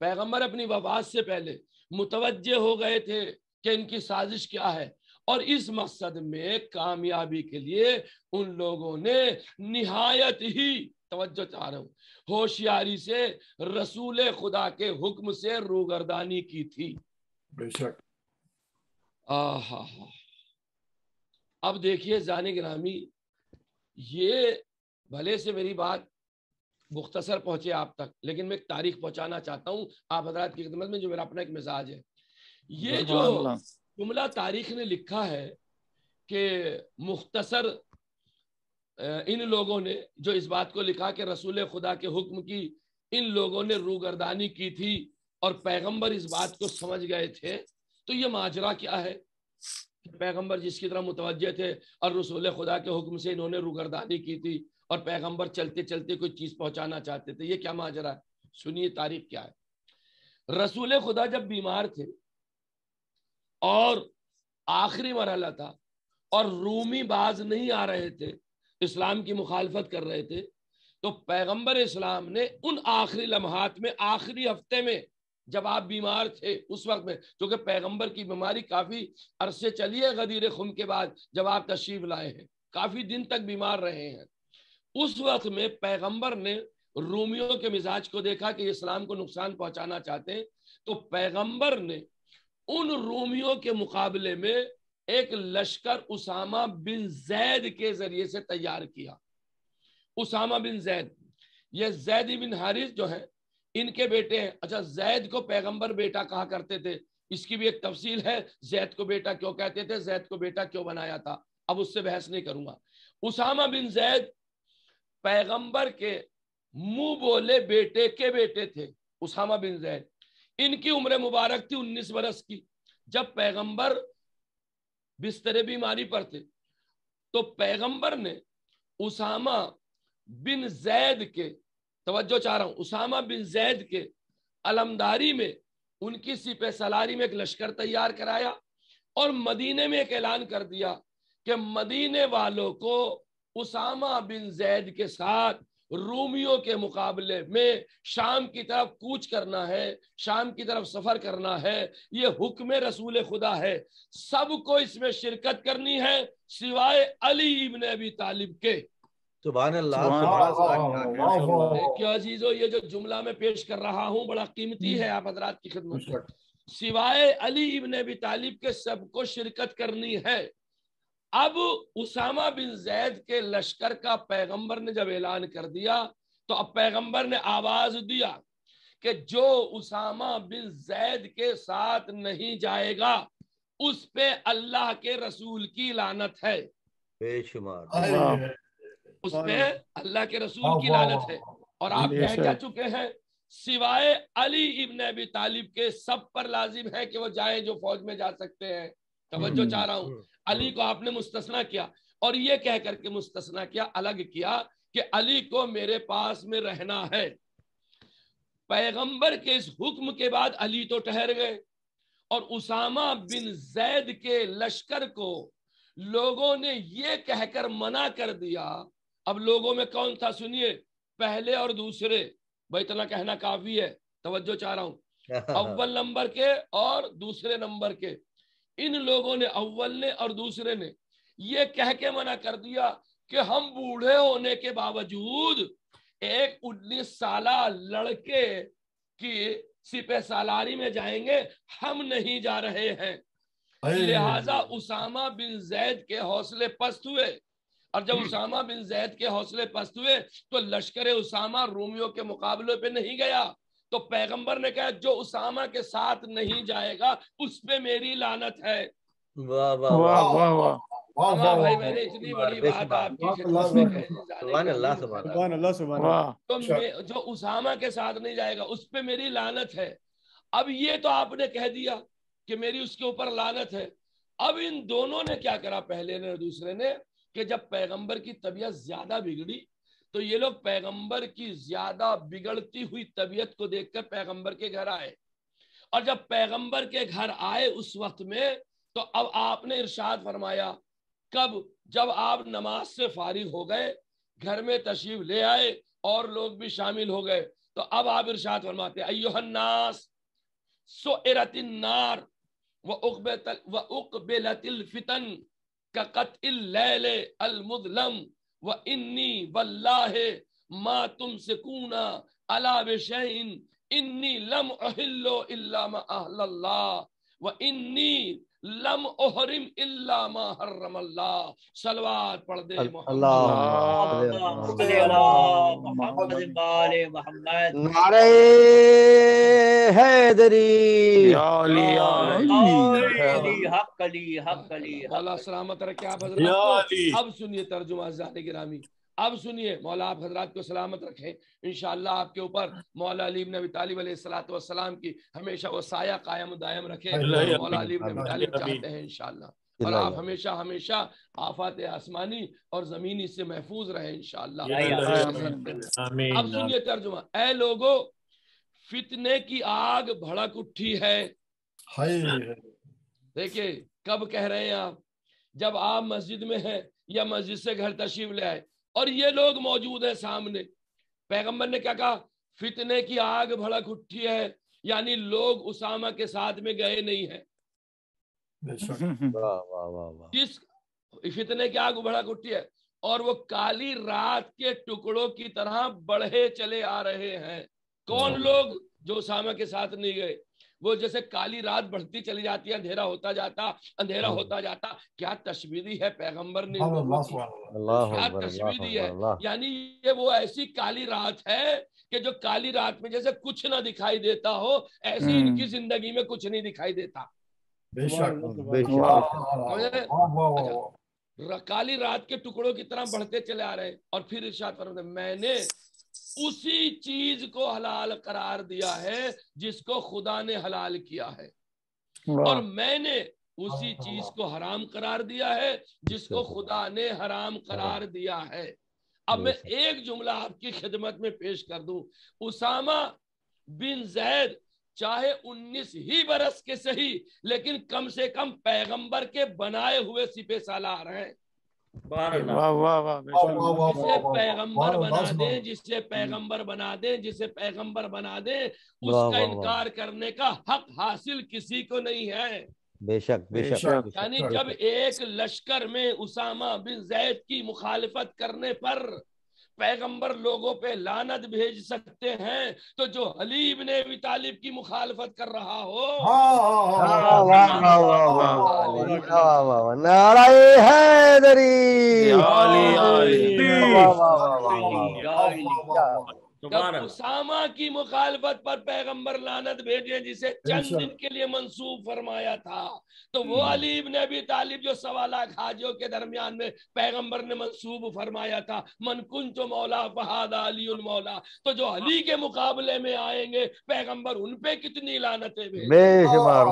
پیغمبر اپنی وفات سے پہلے متوجہ ہو گئے تھے کہ ان کی سازش کیا ہے، اور اس مقصد میں کامیابی کے لیے ان لوگوں نے نہایت ہی، توجہ چاہ رہا ہوں، ہوشیاری سے رسول خدا کے حکم سے روگردانی کی تھی. بے شک. اب دیکھیے زانی گرامی، یہ بھلے سے میری بات مختصر پہنچے آپ تک، لیکن میں ایک تاریخ پہنچانا چاہتا ہوں آپ حضرات کی خدمت میں، جو میرا اپنا ایک مزاج ہے. یہ جو جملہ تاریخ نے لکھا ہے کہ مختصر ان لوگوں نے جو اس بات کو لکھا کہ رسول خدا کے حکم کی ان لوگوں نے روگردانی کی تھی اور پیغمبر اس بات کو سمجھ گئے تھے، تو یہ ماجرا کیا ہے؟ پیغمبر جس کی طرح متوجہ تھے اور رسول خدا کے حکم سے انہوں نے روگردانی کی تھی، اور پیغمبر چلتے چلتے کوئی چیز پہنچانا چاہتے تھے. یہ کیا ماجرا ہے؟ سنیے تاریخ کیا ہے. رسول خدا جب بیمار تھے اور آخری مرحلہ تھا اور رومی باز نہیں آ رہے تھے، اسلام کی مخالفت کر رہے تھے، تو پیغمبر اسلام نے ان آخری لمحات میں، آخری ہفتے میں جب آپ بیمار تھے اس وقت میں، کیونکہ پیغمبر کی بیماری کافی عرصے چلی ہے غدیر خم کے بعد جب آپ تشریف لائے ہیں، کافی دن تک بیمار رہے ہیں، اس وقت میں پیغمبر نے رومیوں کے مزاج کو دیکھا کہ اسلام کو نقصان پہنچانا چاہتے ہیں، تو پیغمبر نے ان رومیوں کے مقابلے میں ایک لشکر اسامہ بن زید کے ذریعے سے تیار کیا. اسامہ بن زید، یہ زید بن حارث جو ہے ان کے بیٹے ہیں. اچھا، زید کو پیغمبر بیٹا کہا کرتے تھے، اس کی بھی ایک تفصیل ہے، زید کو بیٹا کیوں کہتے تھے، زید کو بیٹا کیوں بنایا تھا، اب اس سے بحث نہیں کروں گا. اسامہ بن زید پیغمبر کے منہ بولے بیٹے کے بیٹے تھے. اسامہ بن زید، ان کی عمر مبارک تھی 19 برس کی. جب پیغمبر بستر بیماری پر تھے تو پیغمبر نے اسامہ بن زید کے، توجہ چاہ رہا ہوں، اسامہ بن زید کے علمداری میں ان کی سپہ سالاری میں ایک لشکر تیار کرایا اور مدینے میں ایک اعلان کر دیا کہ مدینے والوں کو اسامہ بن زید کے ساتھ رومیوں کے مقابلے میں شام کی طرف کوچ کرنا ہے، شام کی طرف سفر کرنا ہے، یہ حکم رسول خدا ہے، سب کو اس میں شرکت کرنی ہے سوائے علی ابن ابی طالب کے۔ سبحان اللہ۔ دیکھیے عزیزو، یہ جو جملہ میں پیش کر رہا ہوں بڑا قیمتی ہے آپ حضرات کی خدمت میں، سوائے علی ابن ابی طالب کے سب کو شرکت کرنی ہے۔ اب اسامہ بن زید کے لشکر کا پیغمبر نے جب اعلان کر دیا تو اب پیغمبر نے آواز دیا کہ جو اسامہ بن زید کے ساتھ نہیں جائے گا اس پہ اللہ کے رسول کی لعنت ہے، بے شمار، اس پہ اللہ کے رسول کی لعنت ہے۔ اور آپ کہہ چکے ہیں سوائے علی ابن ابی طالب کے سب پر لازم ہے کہ وہ جائیں جو فوج میں جا سکتے ہیں۔ توجہ چاہ رہا ہوں، علی کو آپ نے مستثنا کیا، اور یہ کہہ کر کے مستثنا کیا، الگ کیا کہ علی کو میرے پاس میں رہنا ہے۔ پیغمبر کے اس حکم کے بعد علی تو ٹھہر گئے، اور اسامہ بن زید کے لشکر کو لوگوں نے یہ کہہ کر منع کر دیا۔ اب لوگوں میں کون تھا سنیے، پہلے اور دوسرے، بھائی اتنا کہنا کافی ہے، توجہ چاہ رہا ہوں، اول نمبر کے اور دوسرے نمبر کے، ان لوگوں نے، اول نے اور دوسرے نے، یہ کہہ کے منع کر دیا کہ ہم بوڑھے ہونے کے باوجود ایک 19 سالہ لڑکے کی سپہ سالاری میں جائیں گے، ہم نہیں جا رہے ہیں۔ لہٰذا اسامہ بن زید کے حوصلے پست ہوئے، اور جب اسامہ بن زید کے حوصلے پست ہوئے تو لشکر اسامہ رومیوں کے مقابلے پہ نہیں گیا، تو پیغمبر نے کہا جو اسامہ کے ساتھ نہیں جائے گا اس پہ میری لعنت ہے۔ واہ واہ واہ واہ واہ، بھائی میں نے اتنی بڑی بات آپ کی خدمت میں کہی، سبحان اللہ، سبحان اللہ، سبحان اللہ، تو جو اسامہ کے ساتھ نہیں جائے گا اس پہ میری لعنت ہے۔ اب یہ تو آپ نے کہہ دیا کہ میری اس کے اوپر لعنت ہے، اب ان دونوں نے کیا کرا، پہلے نے اور دوسرے نے، کہ جب پیغمبر کی طبیعت زیادہ بگڑی تو یہ لوگ پیغمبر کی زیادہ بگڑتی ہوئی طبیعت کو دیکھ کر پیغمبر کے گھر آئے، اور جب پیغمبر کے گھر آئے اس وقت میں تو اب آپ نے ارشاد فرمایا، کب؟ جب آپ نماز سے فارغ ہو گئے، گھر میں تشریف لے آئے اور لوگ بھی شامل ہو گئے، تو اب آپ ارشاد فرماتے ایھا الناس سئرت النار وأقبلت الفتن كقطع الليل المظلم وإني والله ما تمسكون على بشيء إني لم أحل إلا ما أهل الله وإني لم أحرم إلا ما حرم الله۔ صلوات پڑھ دے محمد۔ نعرہ حیدری، حق علی، حق علی، مولا سلامت رکھے آپ حضرات کو۔ اب سنیے ترجمہ عزیزان گرامی، اب سنیے، مولا آپ حضرات کو سلامت رکھیں، انشاءاللہ آپ کے اوپر مولا علی بن ابی طالب علیہ السلام کی ہمیشہ وہ سایہ قائم دائم رکھے، مولا علی بن ابی طالب چاہتے ہیں انشاءاللہ، اور آپ ہمیشہ ہمیشہ آفات آسمانی اور زمینی سے محفوظ رہیں انشاءاللہ۔ اب سنیے ترجمہ، اے لوگو فتنے کی آگ بھڑک اٹھی ہے۔ دیکھیں کب کہہ رہے ہیں آپ؟ جب آپ مسجد میں ہیں یا مسجد سے گھر تشریف لے آئے اور یہ لوگ موجود ہیں سامنے، پیغمبر نے کیا کہا؟ فتنے کی آگ بھڑک اٹھی ہے، یعنی لوگ اسامہ کے ساتھ میں گئے نہیں ہیں۔ جس فتنے کی آگ بھڑک اٹھی ہے اور وہ کالی رات کے ٹکڑوں کی طرح بڑھے چلے آ رہے ہیں۔ کون لوگ؟ جو اسامہ کے ساتھ نہیں گئے، وہ جیسے کالی رات بڑھتی چلی جاتی ہے، اندھیرا ہوتا جاتا، اندھیرا ہوتا جاتا، کیا تشبیہ ہے پیغمبر نے، کیا تشبیہ ہے، یعنی یہ وہ ایسی کالی رات ہے کہ جو کالی رات میں جیسے کچھ نہ دکھائی دیتا ہو، ایسی ان کی زندگی میں کچھ نہیں دکھائی دیتا۔ کالی رات کے ٹکڑوں کی طرح بڑھتے چلے آ رہے ہیں، اور پھر ارشاد فرماتے ہیں میں نے اسی چیز کو حلال قرار دیا ہے جس کو خدا نے حلال کیا ہے، اور میں نے اسی چیز کو حرام قرار دیا ہے جس کو خدا نے حرام قرار دیا ہے۔ اب میں ایک جملہ آپ کی خدمت میں پیش کر دوں، اسامہ بن زید چاہے 19 ہی برس کے صحیح، لیکن کم سے کم پیغمبر کے بنائے ہوئے سپہ سالار ہیں۔ جسے پیغمبر بنا دیں، جسے پیغمبر بنا دیں، جسے پیغمبر بنا دیں، اس کا انکار کرنے کا حق حاصل کسی کو نہیں ہے۔ بے شک بے شک۔ یعنی جب ایک لشکر میں اسامہ بن زید کی مخالفت کرنے پر پیغمبر لوگوں پہ لعنت بھیج سکتے ہیں، تو جو علی بن ابی طالب کی مخالفت کر رہا ہو، نعرہ حیدری، جب اسامہ کی مخالفت پر پیغمبر لعنت بھیجے جسے چند دن کے لیے منسوب فرمایا تھا، تو وہ علی بن ابی طالب جو 1.25 لاکھ حاجیوں کے درمیان میں پیغمبر نے منسوب فرمایا تھا من کنت مولا فہذا علی المولا، تو جو علی کے مقابلے میں آئیں گے پیغمبر ان پہ کتنی لعنتیں بھیجیں۔ بے شمار۔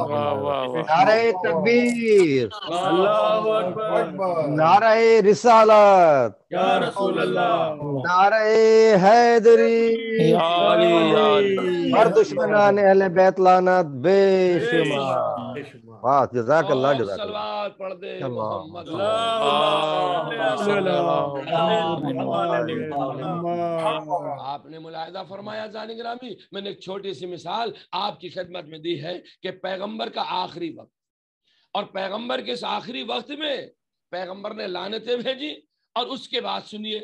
نعرہ تکبیر، اللہ اکبر، نعرہ رسالت، یا رسول اللہ، نعرہ حیدری، ہر دشمنان اہل بیت لعنت بے شمار۔ واہ، جزاک اللہ، اور جزاک اللہ۔ صلوات پڑھ دے محمد۔ آپ نے ملاحظہ فرمایا جان گرامی، میں نے ایک چھوٹی سی مثال آپ کی خدمت میں دی ہے کہ پیغمبر کا آخری وقت، اور پیغمبر کے اس آخری وقت میں پیغمبر نے لعنتیں بھیجی، اور اس کے بعد سنیے،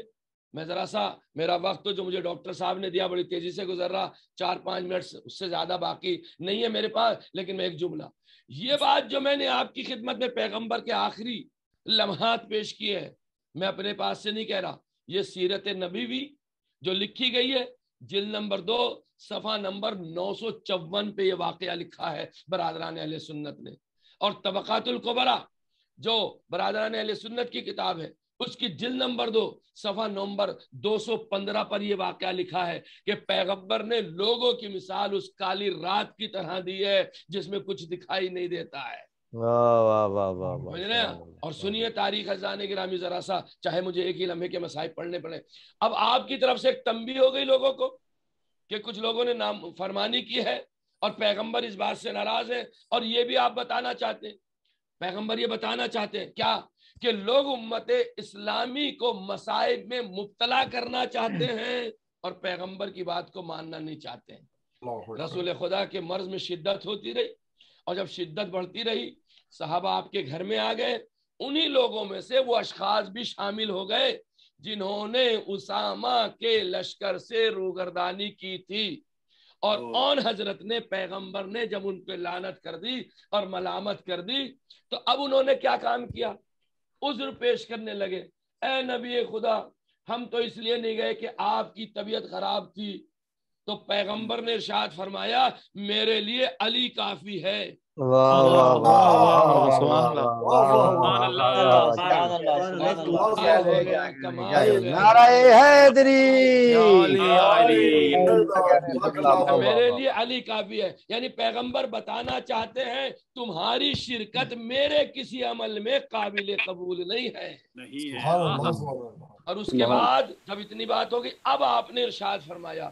میں ذرا سا، میرا وقت تو جو مجھے ڈاکٹر صاحب نے دیا بڑی تیزی سے گزر رہا، 4-5 منٹ اس سے زیادہ باقی نہیں ہے میرے پاس، لیکن میں ایک جملہ، یہ بات جو میں نے آپ کی خدمت میں پیغمبر کے آخری لمحات پیش کیے ہیں، میں اپنے پاس سے نہیں کہہ رہا، یہ سیرت نبوی جو لکھی گئی ہے جلد نمبر 2 صفحہ نمبر 954 پہ یہ واقعہ لکھا ہے برادران اہل سنت نے، اور طبقات الکبریٰ جو برادران اہل سنت کی کتاب ہے اس کی جلد نمبر 2 صفحہ نمبر 215 پر یہ واقعہ لکھا ہے کہ پیغمبر نے لوگوں کی مثال اس کالی رات کی طرح دی ہے جس میں کچھ دکھائی نہیں دیتا ہے۔ اور سنیے تاریخ خزانے گرامی ذرا سا، چاہے مجھے ایک ہی لمحے کے مسائل پڑھنے پڑے، اب آپ کی طرف سے ایک تنبیہ ہو گئی لوگوں کو کہ کچھ لوگوں نے نام فرمانی کی ہے اور پیغمبر اس بات سے ناراض ہے، اور یہ بھی آپ بتانا چاہتے ہیں، پیغمبر یہ بتانا چاہتے ہیں کیا کہ لوگ امت اسلامی کو مصائب میں مبتلا کرنا چاہتے ہیں اور پیغمبر کی بات کو ماننا نہیں چاہتے ہیں۔ رسول خدا کے مرض میں شدت ہوتی رہی، اور جب شدت بڑھتی رہی صحابہ آپ کے گھر میں آ گئے، انہی لوگوں میں سے وہ اشخاص بھی شامل ہو گئے جنہوں نے اسامہ کے لشکر سے روگردانی کی تھی، اور اون حضرت نے پیغمبر نے جب ان پہ لعنت کر دی اور ملامت کر دی تو اب انہوں نے کیا کام کیا، عذر پیش کرنے لگے، اے نبی خدا ہم تو اس لیے نہیں گئے کہ آپ کی طبیعت خراب تھی، تو پیغمبر نے ارشاد فرمایا میرے لیے علی کافی ہے۔ نعرہ حیدری، میرے لیے علی کافی ہے، یعنی پیغمبر بتانا چاہتے ہیں تمہاری شرکت میرے کسی عمل میں قابل قبول نہیں ہے۔ اور اس کے بعد جب اتنی بات ہوگی اب آپ نے ارشاد فرمایا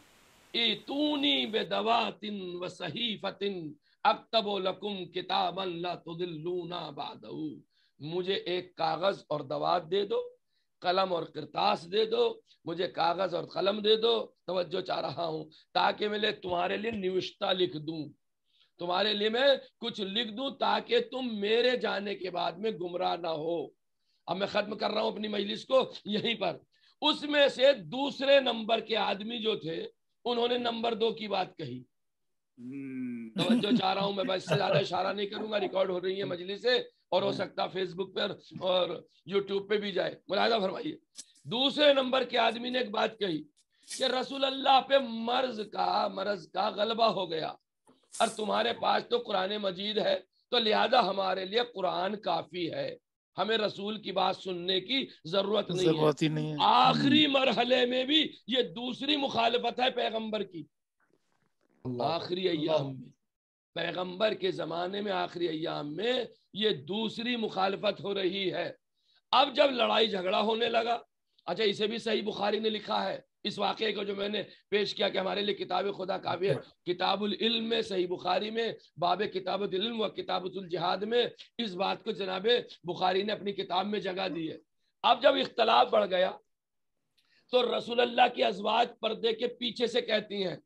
ایتونی بدوات و صحیفۃ اکتب لکم کتابا لا تضلون بعدہ، مجھے ایک کاغذ اور دوات دے دو، قلم اور کرتاس دے دو، مجھے کاغذ اور قلم دے دو، توجہ چاہ رہا ہوں تاکہ میں تمہارے لیے نوشتہ لکھ دوں، تمہارے لیے میں کچھ لکھ دوں تاکہ تم میرے جانے کے بعد میں گمراہ نہ ہو۔ اب میں ختم کر رہا ہوں اپنی مجلس کو یہیں پر۔ اس میں سے دوسرے نمبر کے آدمی جو تھے انہوں نے نمبر 2 کی بات کہی، توجہ چاہ رہا ہوں، میں بس سے زیادہ اشارہ نہیں کروں گا، ریکارڈ ہو رہی ہے مجلسیں اور ہو سکتا فیس بک پر اور یوٹیوب پہ بھی جائے، ملاحظہ فرمائیے۔ دوسرے نمبر کے آدمی نے ایک بات کہی کہ رسول اللہ پہ مرض کا غلبہ ہو گیا اور تمہارے پاس تو قرآن مجید ہے، تو لہذا ہمارے لیے قرآن کافی ہے، ہمیں رسول کی بات سننے کی ضرورت نہیں ہے۔ آخری مرحلے میں بھی یہ دوسری مخالفت ہے پیغمبر کی، آخری ایام میں، پیغمبر کے زمانے میں آخری ایام میں یہ دوسری مخالفت ہو رہی ہے۔ اب جب لڑائی جھگڑا ہونے لگا، اچھا اسے بھی صحیح بخاری نے لکھا ہے، اس واقعے کو جو میں نے پیش کیا کہ ہمارے لیے کتاب خدا کافی ہے، کتاب العلم میں، صحیح بخاری میں باب کتابۃ العلم و کتابۃ الجہاد میں اس بات کو جناب بخاری نے اپنی کتاب میں جگہ دی ہے۔ اب جب اختلاف بڑھ گیا تو رسول اللہ کی ازواج پردے کے پیچھے سے کہتی ہیں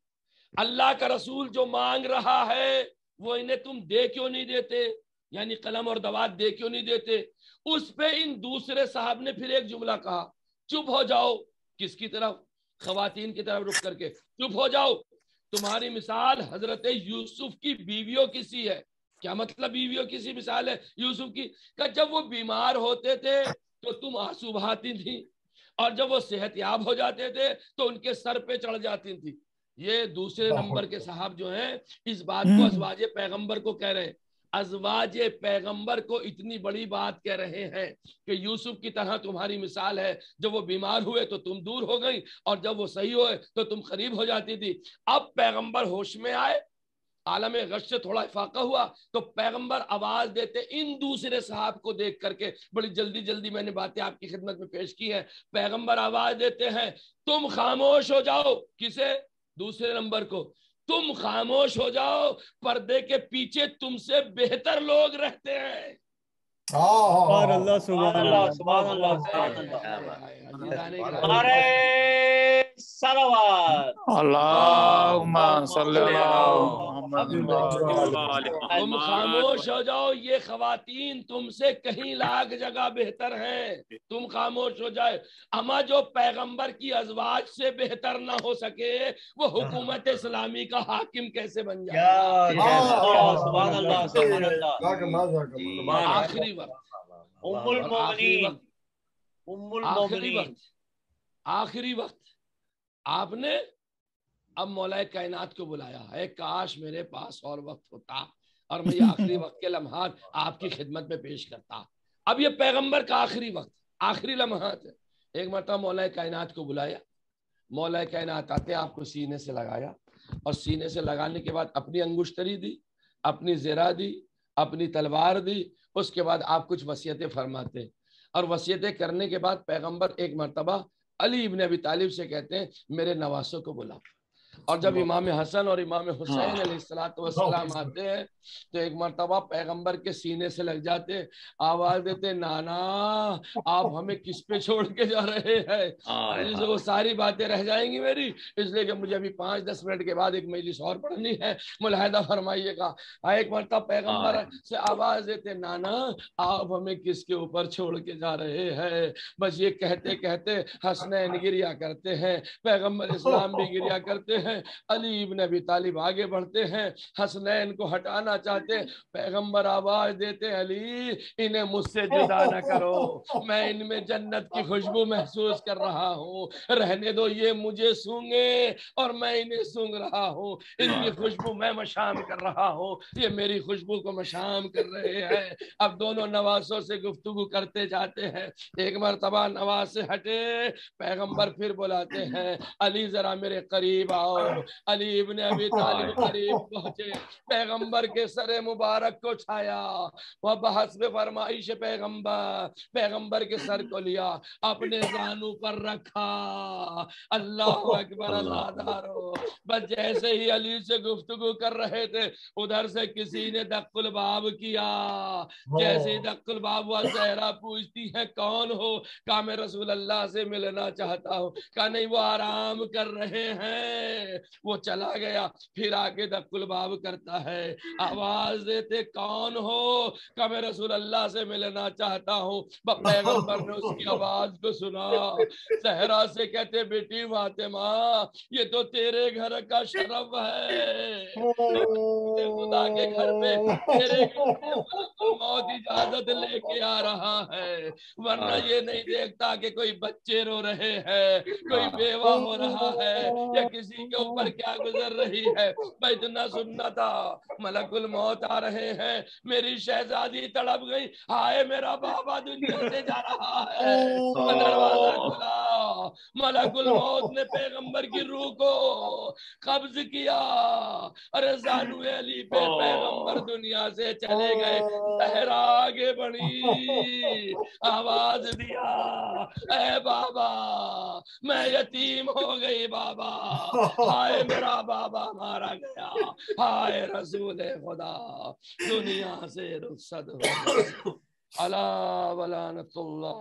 اللہ کا رسول جو مانگ رہا ہے وہ انہیں تم دے کیوں نہیں دیتے، یعنی قلم اور دوات دے کیوں نہیں دیتے؟ اس پہ ان دوسرے صاحب نے پھر ایک جملہ کہا، چپ ہو جاؤ. کس کی طرف؟ خواتین کی طرف رخ کر کے. چپ ہو جاؤ، تمہاری مثال حضرت یوسف کی بیویوں کی سی ہے. کیا مطلب بیویوں کی سی مثال ہے یوسف کی؟ کہ جب وہ بیمار ہوتے تھے تو تم آنسو بہاتی تھی، اور جب وہ صحت یاب ہو جاتے تھے تو ان کے سر پہ چڑھ جاتی تھی. یہ دوسرے نمبر کے صاحب جو ہیں اس بات کو ازواج پیغمبر کو کہہ رہے ہیں. ازواج پیغمبر کو اتنی بڑی بات کہہ رہے ہیں کہ یوسف کی طرح تمہاری مثال ہے، جب وہ بیمار ہوئے تو تم دور ہو گئی، اور جب وہ صحیح ہوئے تو تم قریب ہو جاتی تھی. اب پیغمبر ہوش میں آئے، عالم غش سے تھوڑا افاقہ ہوا تو پیغمبر آواز دیتے ان دوسرے صاحب کو دیکھ کر کے. بڑی جلدی میں نے باتیں آپ کی خدمت میں پیش کی ہیں. پیغمبر آواز دیتے ہیں تم خاموش ہو جاؤ. کسے؟ دوسرے نمبر کو. تم خاموش ہو جاؤ، پردے کے پیچھے تم سے بہتر لوگ رہتے ہیں. سبحان اللہ سبحان اللہ سبحان اللہ سبحان اللہ. صلوات اللہم صلی علی محمد. تم خاموش ہو جاؤ، یہ خواتین تم سے کہیں لاکھ جگہ بہتر ہیں. تم خاموش ہو جائے. اما جو پیغمبر کی ازواج سے بہتر نہ ہو سکے وہ حکومت اسلامی کا حاکم کیسے بن جائے؟ سبحان اللہ سبحان اللہ. آخری وقت ام المومنین ام المومنین آخری وقت آپ نے اب مولا کائنات کو بلایا ہے. کاش میرے پاس اور وقت ہوتا اور میں یہ آخری وقت کے لمحات آپ کی خدمت میں پیش کرتا. اب یہ پیغمبر کا آخری وقت، آخری لمحات ہے. ایک مرتبہ مولا کائنات کو بلایا، مولا کائنات آتے آپ کو سینے سے لگایا، اور سینے سے لگانے کے بعد اپنی انگشتری دی، اپنی زرہ دی، اپنی تلوار دی. اس کے بعد آپ کچھ وصیتیں فرماتے ہیں، اور وصیتیں کرنے کے بعد پیغمبر ایک مرتبہ علی ابن ابی طالب سے کہتے ہیں میرے نواسوں کو بلا. اور جب امام حسن اور امام حسین علیہ السلام آتے ہیں تو ایک مرتبہ پیغمبر کے سینے سے لگ جاتے، آواز دیتے نانا آپ ہمیں کس پہ چھوڑ کے جا رہے ہیں؟ وہ ساری باتیں رہ جائیں گی میری، اس لیے کہ مجھے ابھی 5-10 منٹ کے بعد ایک مجلس اور پڑھنی ہے، ملاحظہ فرمائیے گا. ایک مرتبہ پیغمبر سے آواز دیتے نانا آپ ہمیں کس کے اوپر چھوڑ کے جا رہے ہیں؟ بس یہ کہتے کہتے حسنین گریا کرتے ہیں، پیغمبر اسلام بھی گریا کرتے ہیں. علی ابن ابی طالب آگے بڑھتے ہیں، حسنین کو ہٹانا چاہتے، پیغمبر آواز دیتے علی انہیں مجھ سے جدا نہ کرو، میں ان میں جنت کی خوشبو محسوس کر رہا ہوں، رہنے دو یہ مجھے سونگے اور میں انہیں سونگ رہا ہوں، ان کی خوشبو میں مشام کر رہا ہوں، یہ میری خوشبو کو مشام کر رہے ہیں. اب دونوں نواسوں سے گفتگو کرتے جاتے ہیں. ایک مرتبہ نواز سے ہٹے، پیغمبر پھر بلاتے ہیں علی ذرا میرے قریب آؤ. علی ابن ابی طالب قریب پہنچے، پیغمبر کے سر مبارک کو چھایا، وہ بحسب فرمائش پیغمبر کے سر کو لیا، اپنے زانو پر رکھا. اللہ اکبر اللہ دارو. بس جیسے ہی علی سے گفتگو کر رہے تھے ادھر سے کسی نے دق الباب کیا. جیسے دق الباب ہوا زہرا پوچھتی ہے کون ہو؟ کہا میں رسول اللہ سے ملنا چاہتا ہوں. کہا نہیں وہ آرام کر رہے ہیں. وہ چلا گیا، پھر آگے دق الباب کرتا ہے، آواز دیتے کون ہو؟ کہ میں رسول اللہ سے ملنا چاہتا ہوں. پیغمبر نے اس کی آواز کو سنا، زہرا سے کہتے بیٹی فاطمہ یہ تو تیرے گھر کا شرف ہے، خدا کے گھر پہ تیرے موت اجازت لے کے آ رہا ہے، ورنہ یہ نہیں دیکھتا کہ کوئی بچے رو رہے ہیں، کوئی بیوہ ہو رہا ہے، یا کسی کے اوپر کیا گزر رہی ہے. میں اتنا سننا تھا ملک الموت آ رہے ہیں، میری شہزادی تڑپ گئی، ہائے میرا بابا دنیا سے جا رہا ہے. دروازہ کھلا، ملک الموت نے پیغمبر کی روح کو قبض کیا. ارے زانو علی پہ پیغمبر دنیا سے چلے گئے. زہرا آگے بڑھی، آواز دیا اے بابا میں یتیم ہو گئی بابا، ہائے میرا بابا مارا گیا، ہائے رسول خدا دنیا سے رخصت ہو گئے. الا ولعنت اللہ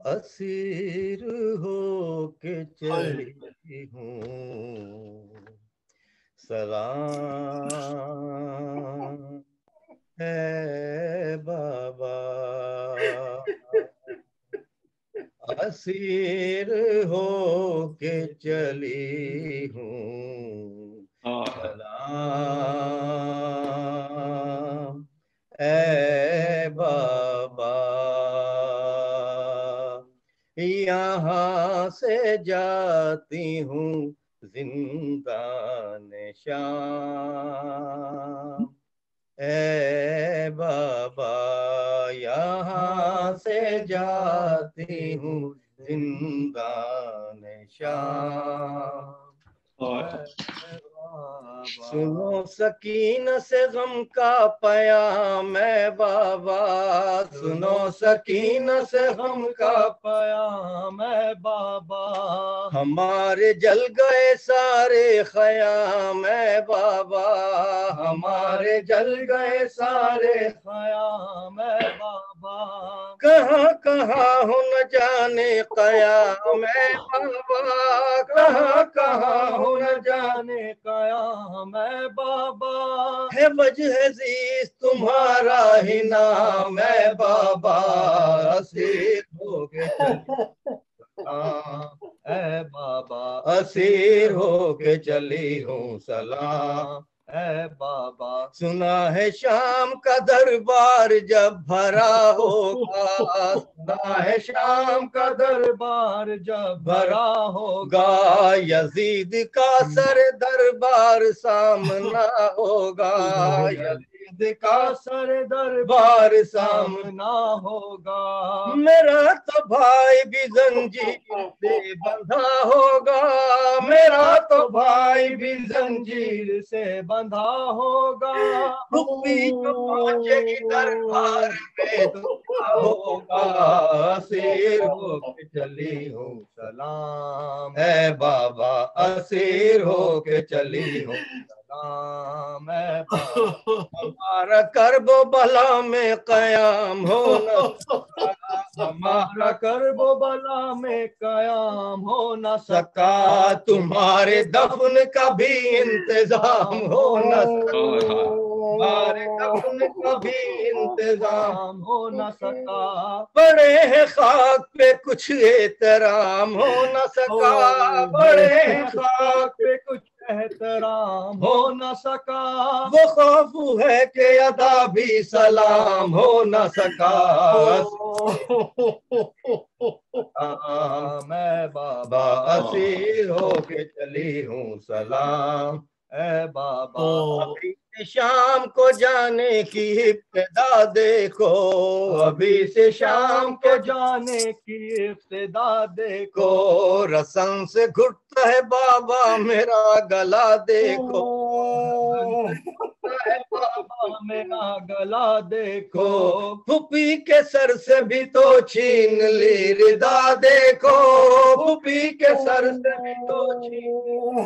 اسیر ہو کے چلی ہوں سلام ہے بابا، اسیر ہو کے چلی ہوں سلام اے بابا، یہاں سے جاتی ہوں زندان شام اے بابا، یہاں سے جاتی ہوں زندان شام۔ سنو سکینہ سے غم کا پیام ہے بابا، سنو سکینہ سے غم کا پیام ہے بابا، ہمارے جل گئے سارے خیام ہے بابا، ہمارے جل گئے سارے خیام ہے بابا، کہاں کہاں ہو نہ جانے قیام ہے بابا، کہاں کہاں ہو نہ جانے قیام ہے بابا، ہے وجہ زیست تمہارا ہی نام ہے بابا، اسیر ہو کے سلام اے بابا، اسیر ہو کے چلی ہوں سلام اے بابا، سنا ہے شام کا دربار جب بھرا ہوگا، سنا ہے شام کا دربار جب بھرا ہوگا، یزید کا سر دربار سامنا ہوگا، یزید کا سر دربار سامنا ہوگا، میرا تو بھائی بھی زنجیر سے بندھا ہوگا، میرا تو بھائی بھی زنجیر سے بندھا ہوگا، پھپھی کو پہنچے گی دربار میں تو کیا ہوگا، اسیر ہو کے چلی ہوں سلام اے بابا، اسیر ہو کے چلی ہوں سلام اے بابا، ہمارا کرب و بلا میں قیام ہو نہ سکا، ہمارا کرب و بلا میں قیام ہو نہ سکا، تمہارے دفن کا بھی انتظام ہو نہ سکا، ہمارے دفن کا بھی انتظام ہو نہ سکا، پڑے ہیں خاک پہ کچھ احترام ہو نہ سکا، پڑے ہیں خاک پہ کچھ احترام ہو نہ سکا، وہ خوف ہے کہ ادا بھی سلام ہو نہ سکا، میں بابا اسیر ہو کے چلی ہوں سلام اے بابا، ابھی سے شام کو جانے کی ابتدا دیکھو، ابھی سے شام کو جانے کی ابتدا دیکھو، رسن سے گھٹتا ہے بابا میرا گلا دیکھو، بابا میرا گلا دیکھو، پھوپھی کے سر سے بھی تو چھین لی ردا دیکھو، پھوپھی کے سر سے بھی تو چھین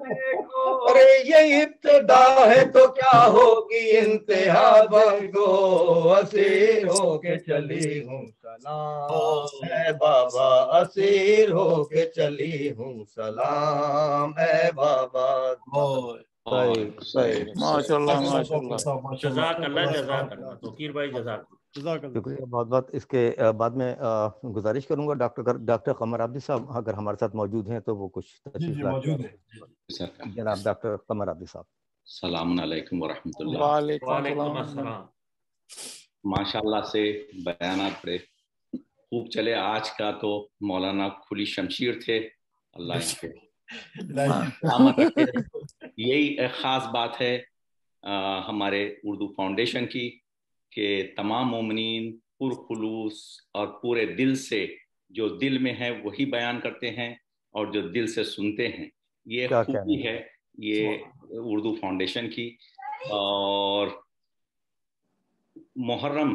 دیکھو، ارے یہ ابتدا ہے تو کیا ہوگی انتہا بھگو، اسیر ہو کے چلی ہوں سلام اے بابا، اسیر ہو کے چلی ہوں سلام اے بابا۔ ماشاء اللہ ماشاء اللہ، جزاک اللہ جزاک اللہ توقیر بھائی، جزاک اللہ شکریہ بہت بہت۔ اس کے بعد میں گزارش کروں گا ڈاکٹر قمر عابدی صاحب اگر ہمارے ساتھ موجود ہیں تو وہ کچھ تشریف موجود ہیں جناب ڈاکٹر قمر عابدی صاحب۔ السلام علیکم ورحمۃ اللہ۔ وعلیکم السلام۔ ماشاء اللہ سے بیانات بڑے خوب چلے، آج کا تو مولانا کھلی شمشیر تھے، اللہ ان کے سلامت رکھے۔ یہی ایک خاص بات ہے ہمارے اردو فاؤنڈیشن کی کہ تمام مومنین پرخلوص اور پورے دل سے جو دل میں ہے وہی بیان کرتے ہیں اور جو دل سے سنتے ہیں، یہ خوبی ہے یہ اردو فاؤنڈیشن کی۔ اور محرم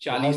40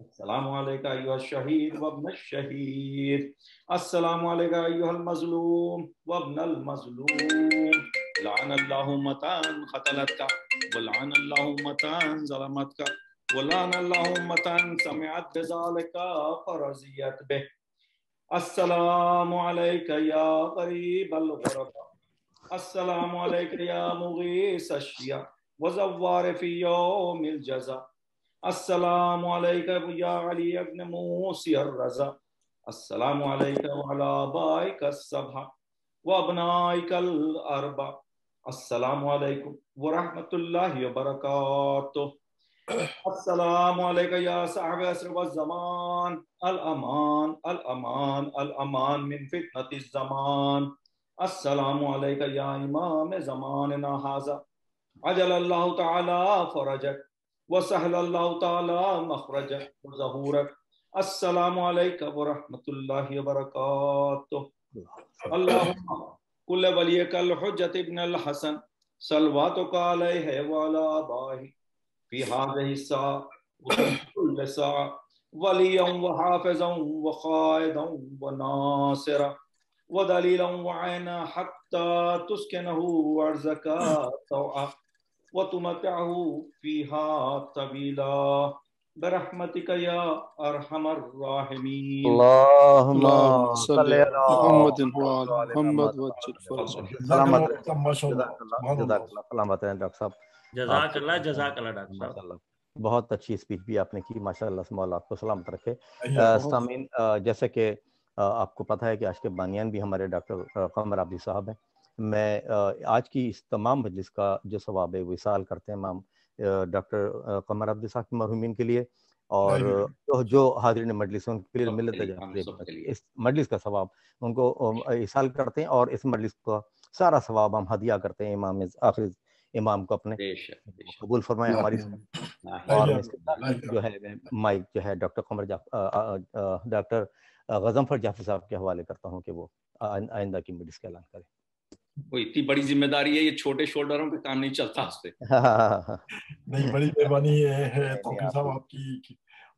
السلام علیکہ ایھا الشہید وابن الشہید السلام علیکہ ایھا المظلوم وابن المظلوم لعن اللہ امتان قتلتک ولعن اللہ امتان ظلمتک ولعن اللہ امتان سمعت بذلک فرضیت بہ السلام علیکہ یا قریب الغرباء السلام علیکہ یا مغیث الشیع وزوار فی یوم الجزا السلام علیکہ یا علی ابن موسی الرضا السلام علیکہ وعلی آبائک السبع وابنائک الاربع السلام علیکم ورحمۃ اللہ وبرکاتہ السلام علیکہ یا صاحب عصر والزمان الامان الامان الامان من فتنة الزمان السلام علیکہ یا امام زماننا ھذا عجل اللہ تعالی فرجک وسهل اللہ تعالی مخرجک وظہورک السلام علیکہ ورحمۃ اللہ وبرکاتہ اللہم کل ولیک الحجۃ ابن الحسن صلواتک علیہ وعلی آبائہ فی هذه الساعة وفی كل ساعة ولیا وحافظا وقائدا وناصرا ودلیلا وعینا حتی تسکنہ ارضک طوعا وتمتعه فيها طويلا برحمتك يا ارحم الراحمين اللهم صل صل على محمد محمد وعلى وعلى محمد محمد وجل فرجه سلامت رہیں ماشاء جزاک اللہ اللہ جزاک اللہ سلامت رہیں ڈاکٹر صاحب جزاک اللہ ڈاکٹر ماشاء صاحب. اللہ بہت اچھی اسپیچ بھی آپ نے کی ماشاء اللہ سے مولا آپ کو سلامت رکھے سامعین جیسے کہ آپ کو پتہ ہے کہ آج کے بانیان بھی ہمارے ڈاکٹر قمر عابدی صاحب ہیں میں آج کی اس تمام مجلس کا جو ثواب ہے وصال کرتے ہیں امام ڈاکٹر قمر عابدی صاحب کے مرحومین کے لیے اور جو حاضرین مجلس ان کے لیے ملت اس مجلس کا ثواب ان کو ایصال کرتے ہیں اور اس مجلس کا سارا ثواب ہم ہدیہ کرتے ہیں امام آخری امام کو اپنے قبول فرمائے ہماری اور جو ہے مائک جو ہے ڈاکٹر قمر ڈاکٹر غضنفر جعفری صاحب کے حوالے کرتا ہوں کہ وہ آئندہ کی مجلس کا اعلان کریں. وہ اتنی بڑی ذمہ داری ہے، یہ چھوٹے شولڈروں پہ کام نہیں چلتا اس پہ. نہیں، بڑی مہربانی ہے توقیر صاحب آپ کی،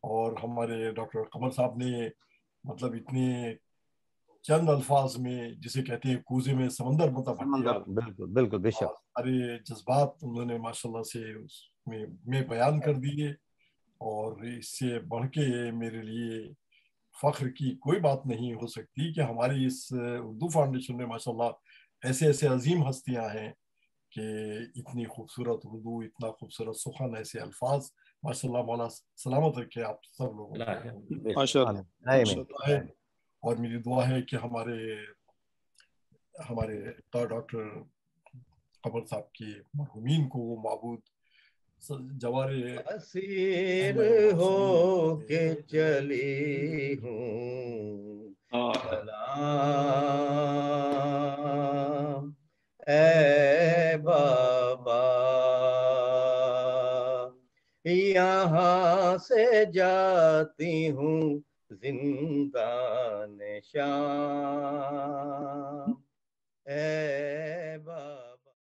اور ہمارے ڈاکٹر قمر صاحب نے مطلب اتنے چند الفاظ میں جسے کہتے ہیں کوزے میں سمندر بالکل بالکل بے شک سارے جذبات انہوں نے ماشاءاللہ سے اس میں بیان کر دیے، اور اس سے بڑھ کے میرے لیے فخر کی کوئی بات نہیں ہو سکتی کہ ہماری اس اردو فاؤنڈیشن میں ماشاءاللہ ایسے عظیم ہستیاں ہیں کہ اتنی خوبصورت اردو، اتنا خوبصورت سخن، ایسے الفاظ ماشاءاللہ. مولا سلامت رکھے آپ سب لوگوں کو، اور میری دعا ہے کہ ہمارے ڈاکٹر قمر صاحب کے مرحومین کو وہ معبود جوارے اسیر ہو کے چلی ہوں سلام اے بابا، یہاں سے جاتی ہوں زندان شام